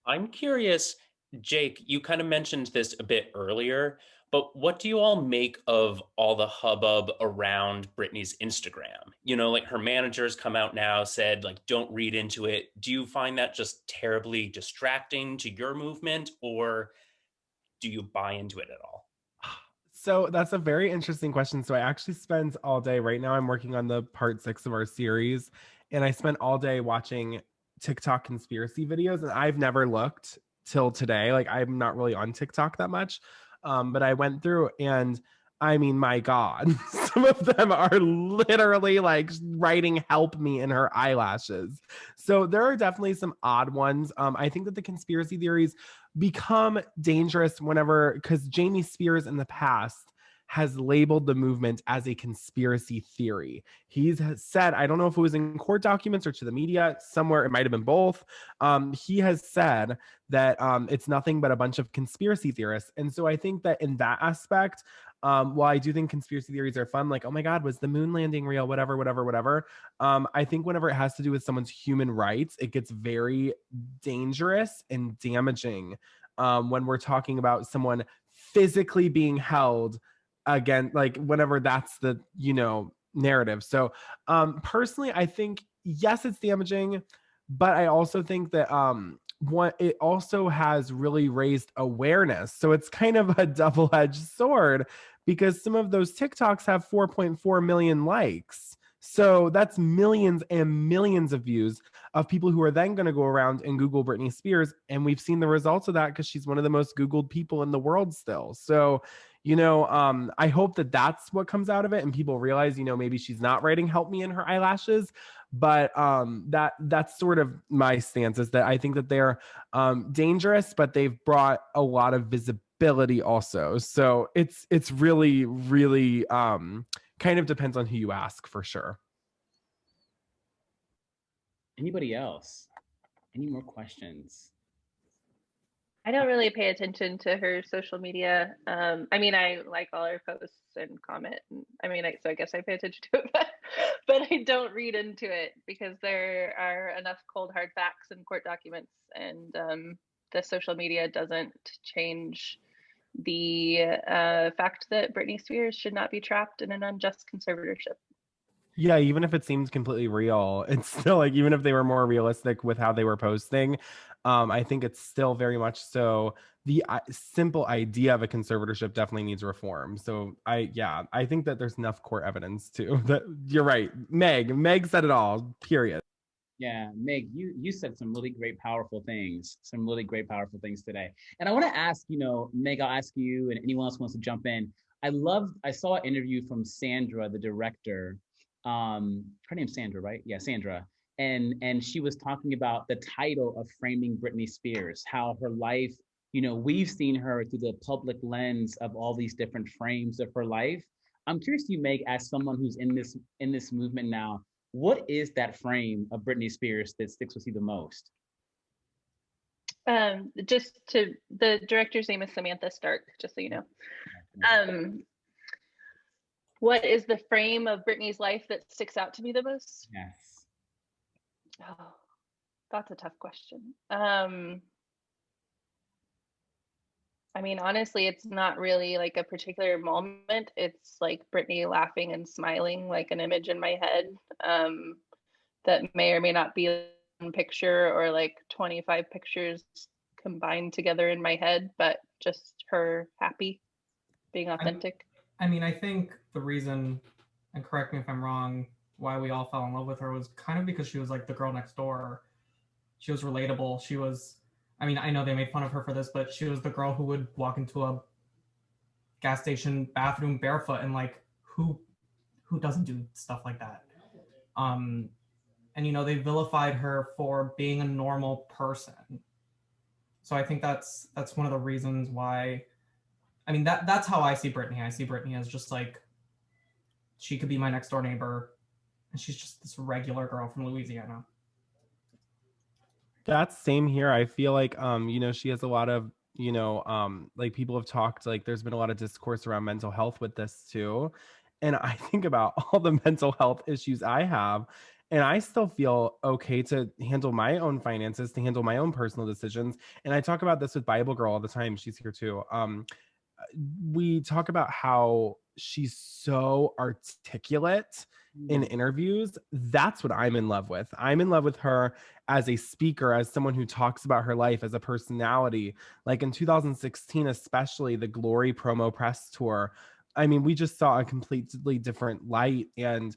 I'm curious, Jake, you kind of mentioned this a bit earlier, but what do you all make of all the hubbub around Britney's Instagram? Like her managers come out now, said, don't read into it. Do you find that just terribly distracting to your movement, or do you buy into it at all? So that's a very interesting question. So I actually spend all day, right now I'm working on the part 6 of our series, and I spent all day watching TikTok conspiracy videos, and I've never looked till today. I'm not really on TikTok that much. But I went through, and I mean, my God, some of them are literally writing "help me" in her eyelashes. So there are definitely some odd ones. I think that the conspiracy theories become dangerous because Jamie Spears in the past has labeled the movement as a conspiracy theory. He's said, I don't know if it was in court documents or to the media, somewhere, it might have been both. He has said that it's nothing but a bunch of conspiracy theorists. And so I think that in that aspect, while I do think conspiracy theories are fun, like, oh my God, was the moon landing real? Whatever. I think whenever it has to do with someone's human rights, it gets very dangerous and damaging when we're talking about someone physically being held again, like whenever that's the, narrative. So personally, I think, yes, it's damaging, but I also think that it also has really raised awareness. So it's kind of a double-edged sword because some of those TikToks have 4.4 million likes. So that's millions and millions of views of people who are then going to go around and Google Britney Spears. And we've seen the results of that because she's one of the most Googled people in the world still. So, I hope that that's what comes out of it and people realize, maybe she's not writing "help me" in her eyelashes. But that's sort of my stance, is that I think that they're dangerous, but they've brought a lot of visibility also. So it's really, really kind of depends on who you ask, for sure. Anybody else? Any more questions? I don't really pay attention to her social media. I like all her posts and comment. So I guess I pay attention to it, but I don't read into it because there are enough cold hard facts and court documents, and the social media doesn't change the fact that Britney Spears should not be trapped in an unjust conservatorship. Yeah, even if it seems completely real, it's still like, even if they were more realistic with how they were posting, I think it's still very much so the simple idea of a conservatorship definitely needs reform. So I think that there's enough court evidence too. That you're right. Meg said it all, period. Yeah, Meg, you said some really great, powerful things today. And I want to ask, Meg, I'll ask you and anyone else who wants to jump in. I saw an interview from Saavedra, the director. Her name's Sandra, right? Yeah, Sandra. And she was talking about the title of Framing Britney Spears, how her life, we've seen her through the public lens of all these different frames of her life. I'm curious to you, Meg, as someone who's in this movement now, what is that frame of Britney Spears that sticks with you the most? The director's name is Samantha Stark, just so you know. What is the frame of Britney's life that sticks out to me the most? Yes. Oh, that's a tough question. Honestly, it's not really like a particular moment. It's like Britney laughing and smiling, like an image in my head that may or may not be one picture or like 25 pictures combined together in my head, but just her happy, being authentic. I think the reason, and correct me if I'm wrong, why we all fell in love with her was kind of because she was like the girl next door. She was relatable. She was, I know they made fun of her for this, but she was the girl who would walk into a gas station bathroom barefoot, and like, who doesn't do stuff like that? And they vilified her for being a normal person. So I think that's one of the reasons why. That's how I see Britney. I see Britney as just like, she could be my next door neighbor, and she's just this regular girl from Louisiana. That's same here. I feel like, she has a lot of, like people have talked, like there's been a lot of discourse around mental health with this too. And I think about all the mental health issues I have, and I still feel okay to handle my own finances, to handle my own personal decisions. And I talk about this with Bible Girl all the time. She's here too. We talk about how she's so articulate in interviews. That's what I'm in love with. I'm in love with her as a speaker, as someone who talks about her life, as a personality. Like in 2016, especially the Glory promo press tour, we just saw a completely different light. And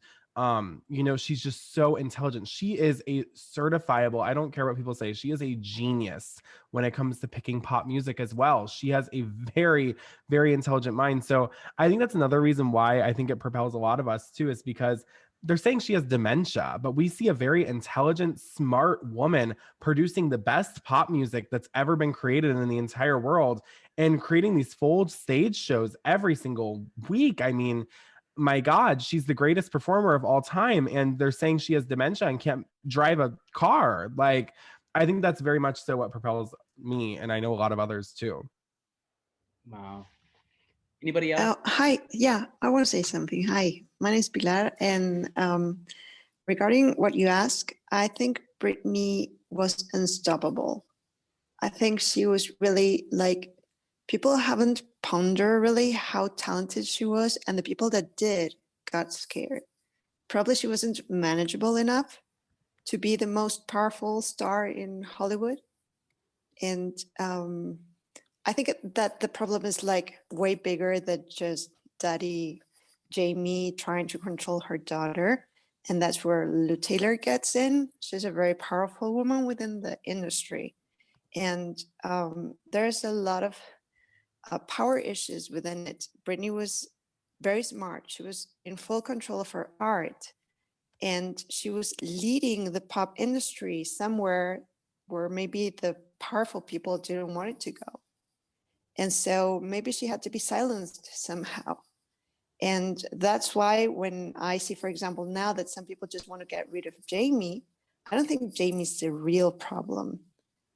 she's just so intelligent. She is a certifiable, I don't care what people say, she is a genius when it comes to picking pop music as well. She has a very, very intelligent mind. So I think that's another reason why I think it propels a lot of us too, is because they're saying she has dementia, but we see a very intelligent, smart woman producing the best pop music that's ever been created in the entire world and creating these full stage shows every single week. I mean, my God, she's the greatest performer of all time. And they're saying she has dementia and can't drive a car. Like, I think that's very much so what propels me. And I know a lot of others too. Wow. Anybody else? Hi, yeah, I want to say something. Hi, my name is Pilar, and regarding what you asked, I think Britney was unstoppable. I think she was really like, people haven't pondered really how talented she was, and the people that did got scared. Probably she wasn't manageable enough to be the most powerful star in Hollywood. And I think that the problem is like way bigger than just Daddy Jamie trying to control her daughter. And that's where Lou Taylor gets in. She's a very powerful woman within the industry. And there's a lot of power issues within it. Britney was very smart. She was in full control of her art. And she was leading the pop industry somewhere where maybe the powerful people didn't want it to go. And so maybe she had to be silenced somehow. And that's why when I see, for example, now that some people just want to get rid of Jamie, I don't think Jamie's the real problem.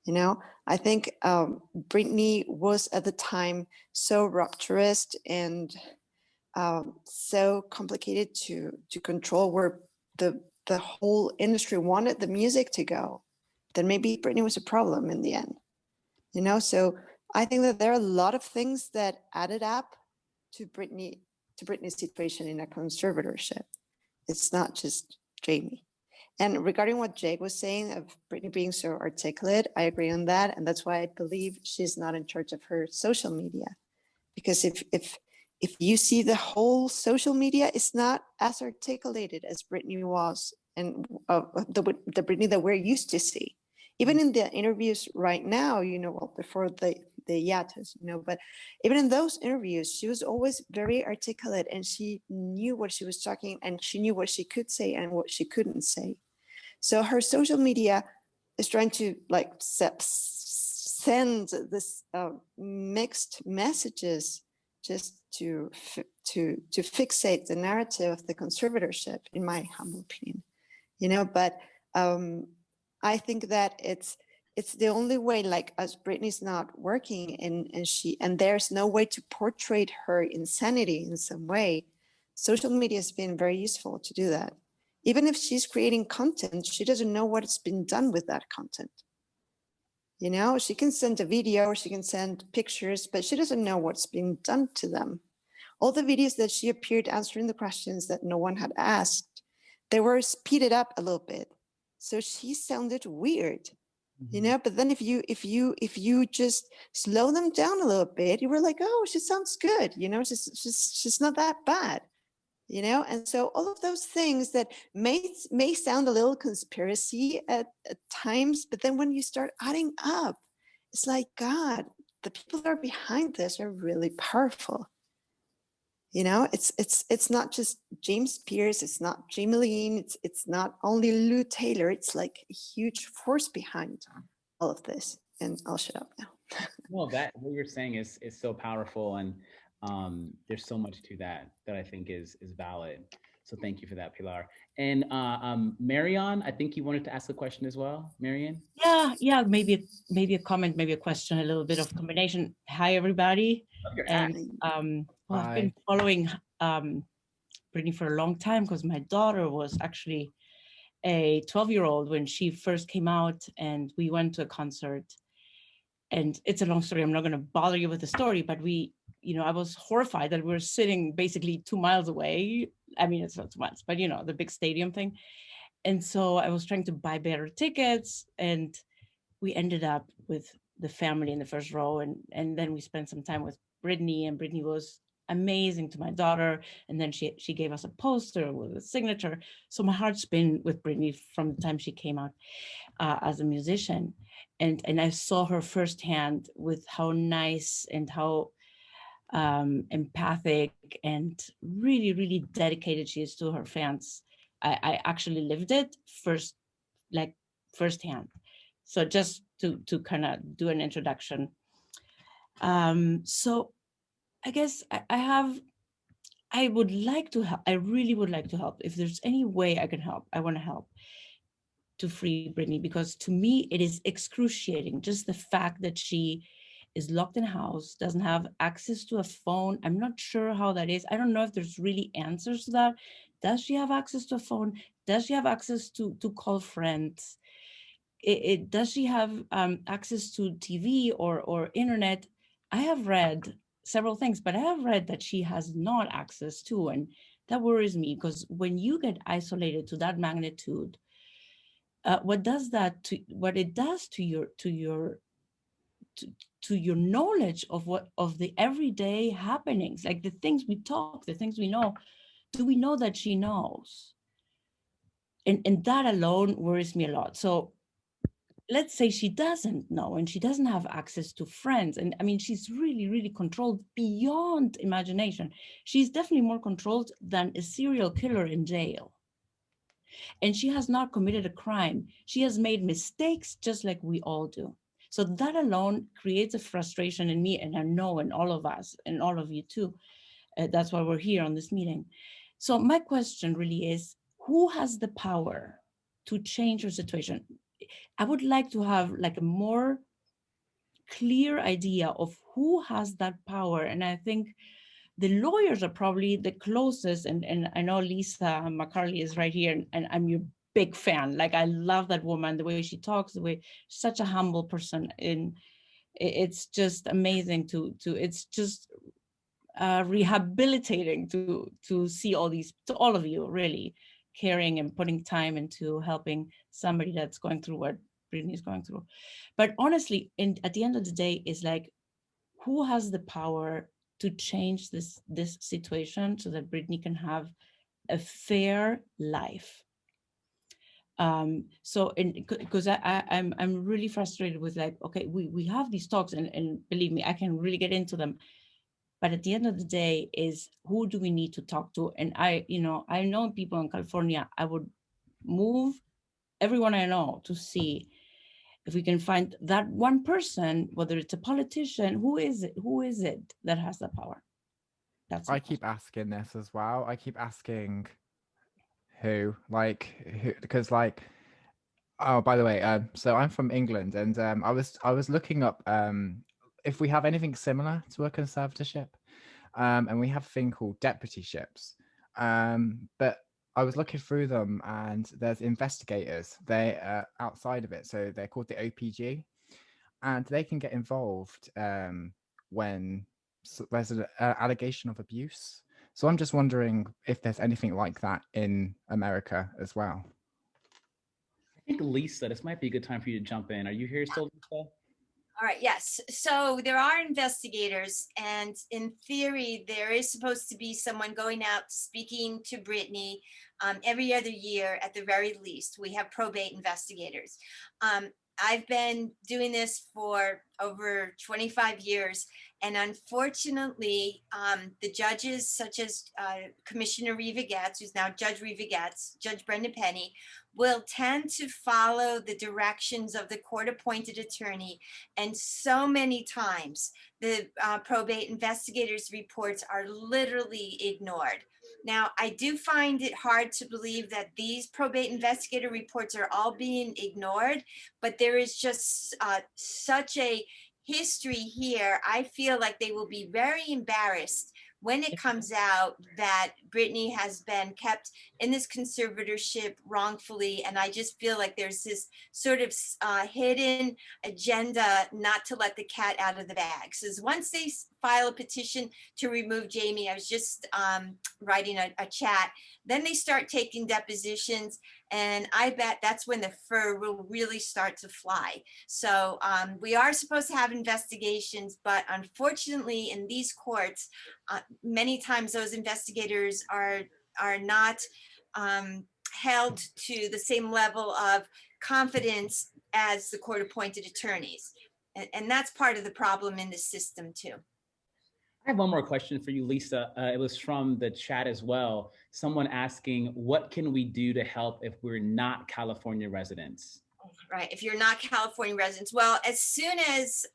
You know, I think Britney was at the time so rupturous and so complicated to control, where the whole industry wanted the music to go, then maybe Britney was a problem in the end. You know, so I think that there are a lot of things that added up to Britney's situation in a conservatorship. It's not just Jamie. And regarding what Jake was saying of Britney being so articulate, I agree on that. And that's why I believe she's not in charge of her social media. Because if you see the whole social media, it's not as articulated as Britney was, and the Britney that we're used to see. Even in the interviews right now, you know, well, before the hiatus, you know, but even in those interviews, she was always very articulate, and she knew what she was talking, and she knew what she could say and what she couldn't say. So her social media is trying to like send this mixed messages just to fixate the narrative of the conservatorship, in my humble opinion, you know. But I think that it's the only way, like, as Britney's not working and there's no way to portray her insanity in some way, social media has been very useful to do that. Even if she's creating content, she doesn't know what's been done with that content. You know, she can send a video or she can send pictures, but she doesn't know what's being done to them. All the videos that she appeared answering the questions that no one had asked, they were speeded up a little bit. So she sounded weird, you know, but then if you just slow them down a little bit, you were like, oh, she sounds good. You know, she's not that bad, you know? And so all of those things that may sound a little conspiracy at times, but then when you start adding up, it's like, God, the people that are behind this are really powerful. You know, it's not just James Spears, it's not Jamie Lee, it's not only Lou Taylor, it's like a huge force behind all of this. And I'll shut up now. Well, that what you're saying is so powerful, and there's so much to that I think is valid. So thank you for that, Pilar. And Marion, I think you wanted to ask a question as well, Marion? Yeah, maybe a comment, maybe a question, a little bit of combination. Hi, everybody. And well, I've been following Britney for a long time because my daughter was actually a 12-year-old when she first came out, and we went to a concert. And it's a long story. I'm not going to bother you with the story, but I was horrified that we were sitting basically 2 miles away. I mean, it's not 2 miles, but the big stadium thing. And so I was trying to buy better tickets, and we ended up with the family in the first row. And then we spent some time with Britney, and Britney was amazing to my daughter. And then she gave us a poster with a signature. So my heart's been with Britney from the time she came out as a musician. And I saw her firsthand with how nice and how empathic and really, really dedicated she is to her fans. I actually lived it firsthand. So just to kind of do an introduction. So I guess I would like to help. I really would like to help. If there's any way I can help, I want to help to free Britney, because to me it is excruciating. Just the fact that she is locked in a house, doesn't have access to a phone. I'm not sure how that is. I don't know if there's really answers to that. Does she have access to a phone? Does she have access to call friends? Does she have access to TV or internet? I have read several things, but I have read that she has not access to, and that worries me, because when you get isolated to that magnitude, what it does to your knowledge of the everyday happenings, like the things we talk, the things we know. Do we know that she knows? And that alone worries me a lot. So let's say she doesn't know and she doesn't have access to friends. And I mean, she's really, really controlled beyond imagination. She's definitely more controlled than a serial killer in jail. And she has not committed a crime. She has made mistakes just like we all do. So that alone creates a frustration in me, and I know in all of us and all of you too. That's why we're here on this meeting. So my question really is, who has the power to change her situation? I would like to have like a more clear idea of who has that power. And I think the lawyers are probably the closest. And I know Lisa MacCarley is right here, and I'm your big fan. Like, I love that woman, the way she talks, the way, such a humble person. And it's just amazing it's just rehabilitating to see to all of you really caring and putting time into helping somebody that's going through what Britney is going through. But honestly, at the end of the day, is like, who has the power to change this situation so that Britney can have a fair life? So, because I'm really frustrated with, like, okay, we have these talks, and believe me, I can really get into them. But at the end of the day, is who do we need to talk to? And I know people in California. I would move everyone I know to see if we can find that one person, whether it's a politician. Who is it that has the power? I keep asking this as well. I keep asking who, because like, oh, by the way, so I'm from England, and I was looking up if we have anything similar to a conservatorship, and we have a thing called deputyships, but I was looking through them, and there's investigators. They are outside of it, so they're called the OPG, and they can get involved when there's an allegation of abuse. So I'm just wondering if there's anything like that in America as well. I think Lisa, this might be a good time for you to jump in. Are you here still, Lisa? All right, yes. So there are investigators, and in theory, there is supposed to be someone going out speaking to Britney every other year at the very least. We have probate investigators. I've been doing this for over 25 years, and unfortunately, the judges, such as Commissioner Reva Getz, who's now Judge Reva Getz, Judge Brenda Penny, will tend to follow the directions of the court-appointed attorney, and so many times the probate investigators' reports are literally ignored. Now, I do find it hard to believe that these probate investigator reports are all being ignored, but there is just such a history here. I feel like they will be very embarrassed when it comes out that Britney has been kept in this conservatorship wrongfully. And I just feel like there's this sort of hidden agenda not to let the cat out of the bag. So once they file a petition to remove Jamie, I was just writing a chat, then they start taking depositions, and I bet that's when the fur will really start to fly. So we are supposed to have investigations, but unfortunately in these courts, many times those investigators are not held to the same level of confidence as the court-appointed attorneys. And that's part of the problem in the system too. I have one more question for you, Lisa. It was from the chat as well. Someone asking, what can we do to help if we're not California residents? Right, if you're not California residents. Well, as soon as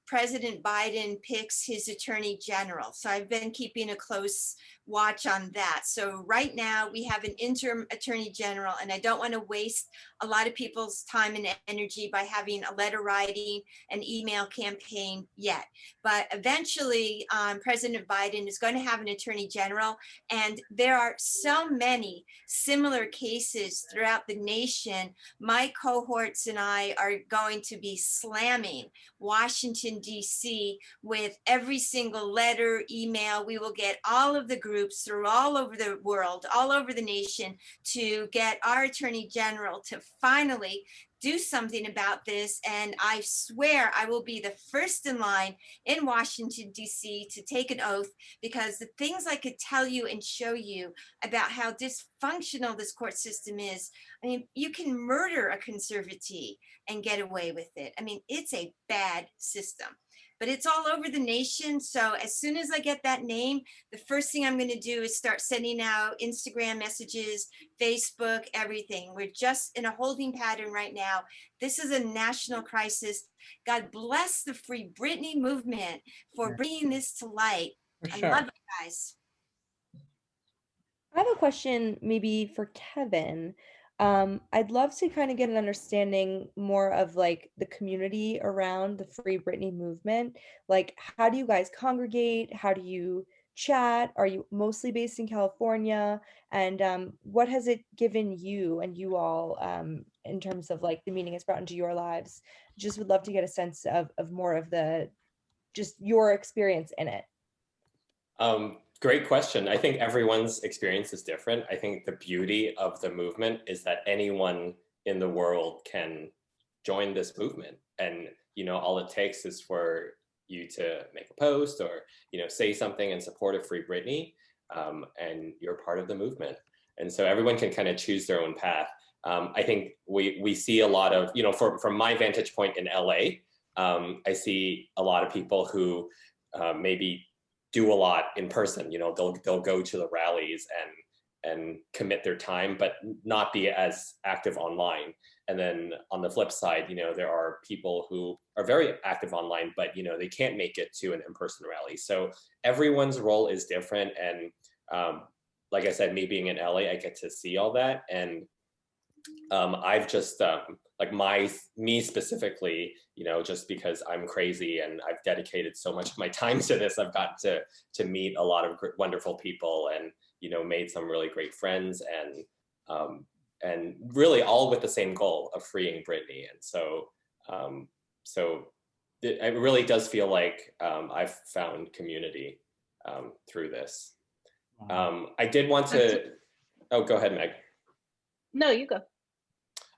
President Biden picks his attorney general, so I've been keeping a close watch on that. So right now we have an interim attorney general, and I don't want to waste a lot of people's time and energy by having a letter writing and email campaign yet. But eventually President Biden is going to have an attorney general, and there are so many similar cases throughout the nation. My cohorts and I are going to be slamming Washington, D.C. with every single letter, email. We will get all of the groups through all over the world, all over the nation, to get our attorney general to finally do something about this. And I swear I will be the first in line in Washington, D.C. to take an oath, because the things I could tell you and show you about how dysfunctional this court system is. I mean, you can murder a conservatee and get away with it. I mean, it's a bad system, but it's all over the nation. So as soon as I get that name, the first thing I'm going to do is start sending out Instagram messages, Facebook, everything. We're just in a holding pattern right now. This is a national crisis. God bless the Free Britney movement for bringing this to light. I love you guys. I have a question maybe for Kevin. I'd love to kind of get an understanding more of like the community around the Free Britney movement. Like, how do you guys congregate? How do you chat? Are you mostly based in California? And what has it given you and you all in terms of like the meaning it's brought into your lives? Just would love to get a sense of more of the, just your experience in it. Great question. I think everyone's experience is different. I think the beauty of the movement is that anyone in the world can join this movement. And, you know, all it takes is for you to make a post or, you know, say something in support of Free Britney, and you're part of the movement. And so everyone can kind of choose their own path. I think we see a lot of, you know, from my vantage point in LA, I see a lot of people who maybe do a lot in person. You know, they'll go to the rallies and commit their time, but not be as active online. And then on the flip side, you know, there are people who are very active online, but, you know, they can't make it to an in-person rally. So everyone's role is different. And like I said, me being in LA, I get to see all that. And I've just, like me specifically, you know, just because I'm crazy and I've dedicated so much of my time to this, I've gotten to meet a lot of wonderful people and, you know, made some really great friends and really all with the same goal of freeing Britney. And so, it really does feel like I've found community through this. I did want to, oh, go ahead, Meg. No, you go.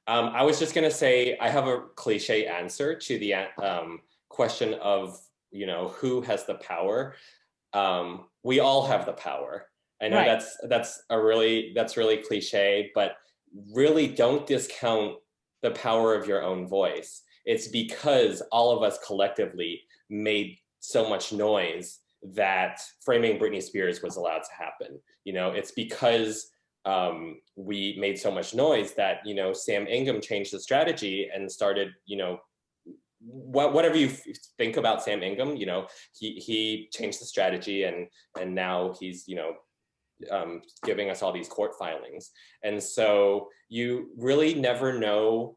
I was just going to say, I have a cliche answer to the question of, you know, who has the power. We all have the power. I know Right. that's really cliche, but really don't discount the power of your own voice. It's because all of us collectively made so much noise that framing Britney Spears was allowed to happen. You know, it's because we made so much noise that, you know, Sam Ingham changed the strategy and started, you know, whatever you think about Sam Ingham, you know, he changed the strategy and now he's, you know, giving us all these court filings. And so you really never know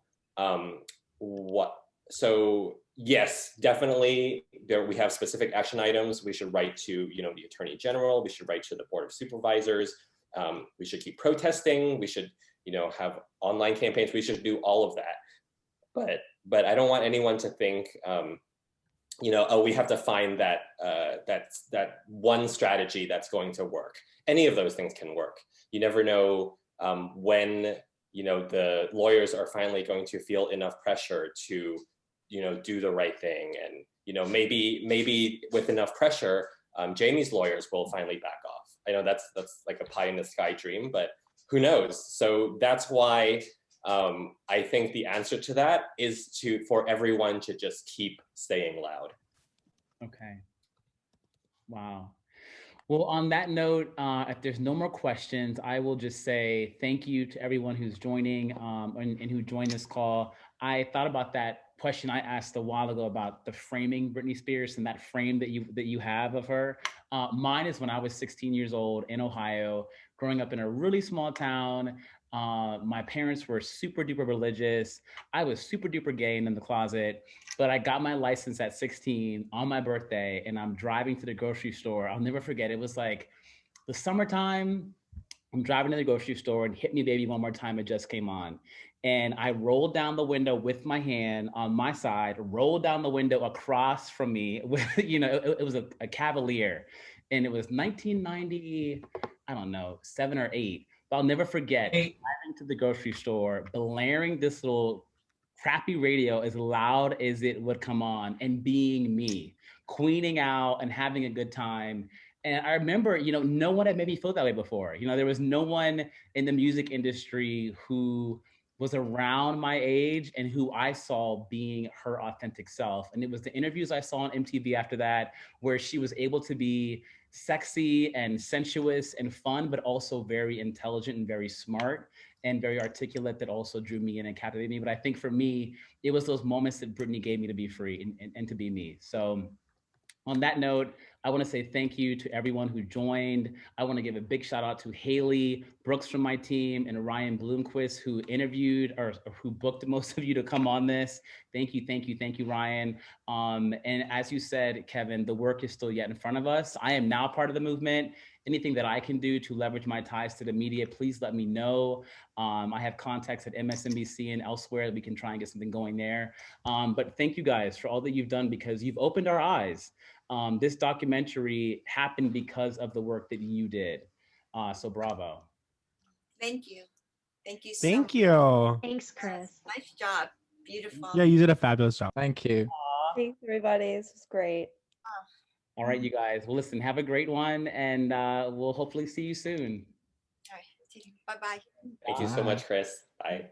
so yes, definitely we have specific action items. We should write to, you know, the Attorney General, we should write to the Board of Supervisors. We should keep protesting. We should, you know, have online campaigns. We should do all of that. But I don't want anyone to think, you know, oh, we have to find that that one strategy that's going to work. Any of those things can work. You never know when, you know, the lawyers are finally going to feel enough pressure to, you know, do the right thing. And, you know, maybe with enough pressure, Jamie's lawyers will finally back off. I know that's like a pie in the sky dream, but who knows? So that's why I think the answer to that is for everyone to just keep staying loud. Okay. Wow. Well, on that note, if there's no more questions, I will just say thank you to everyone who's joining and who joined this call. I thought about that question I asked a while ago about the framing Britney Spears and that frame that you have of her. Mine is when I was 16 years old in Ohio, growing up in a really small town. My parents were super duper religious. I was super duper gay and in the closet, but I got my license at 16 on my birthday, and I'm driving to the grocery store. I'll never forget. It was like the summertime. I'm driving to the grocery store, and Hit Me Baby One More Time, it just came on. And I rolled down the window with my hand on my side, rolled down the window across from me with, it was a Cavalier, and it was 1990, I don't know, 7 or 8. But I'll never forget driving to the grocery store, blaring this little crappy radio as loud as it would come on, and being me, queening out and having a good time. And I remember, no one had made me feel that way before. There was no one in the music industry who was around my age and who I saw being her authentic self. And it was the interviews I saw on MTV after that, where she was able to be sexy and sensuous and fun, but also very intelligent and very smart and very articulate, that also drew me in and captivated me. But I think for me, it was those moments that Britney gave me to be free and to be me. So on that note, I want to say thank you to everyone who joined. I want to give a big shout out to Haley Brooks from my team and Ryan Bloomquist, who interviewed or who booked most of you to come on this. Thank you, Ryan. And as you said, Kevin, the work is still yet in front of us. I am now part of the movement. Anything that I can do to leverage my ties to the media, please let me know. I have contacts at MSNBC and elsewhere. We can try and get something going there. But thank you guys for all that you've done, because you've opened our eyes. This documentary happened because of the work that you did. So bravo. Thank you. Thank you so Thank much. you. Thanks, Chris. Nice job. Beautiful. Yeah, you did a fabulous job. Thank you. Thanks, everybody. This was great. All right, you guys. Well, listen, have a great one, and we'll hopefully see you soon. All right. Bye-bye. Thank you so much, Chris. Bye.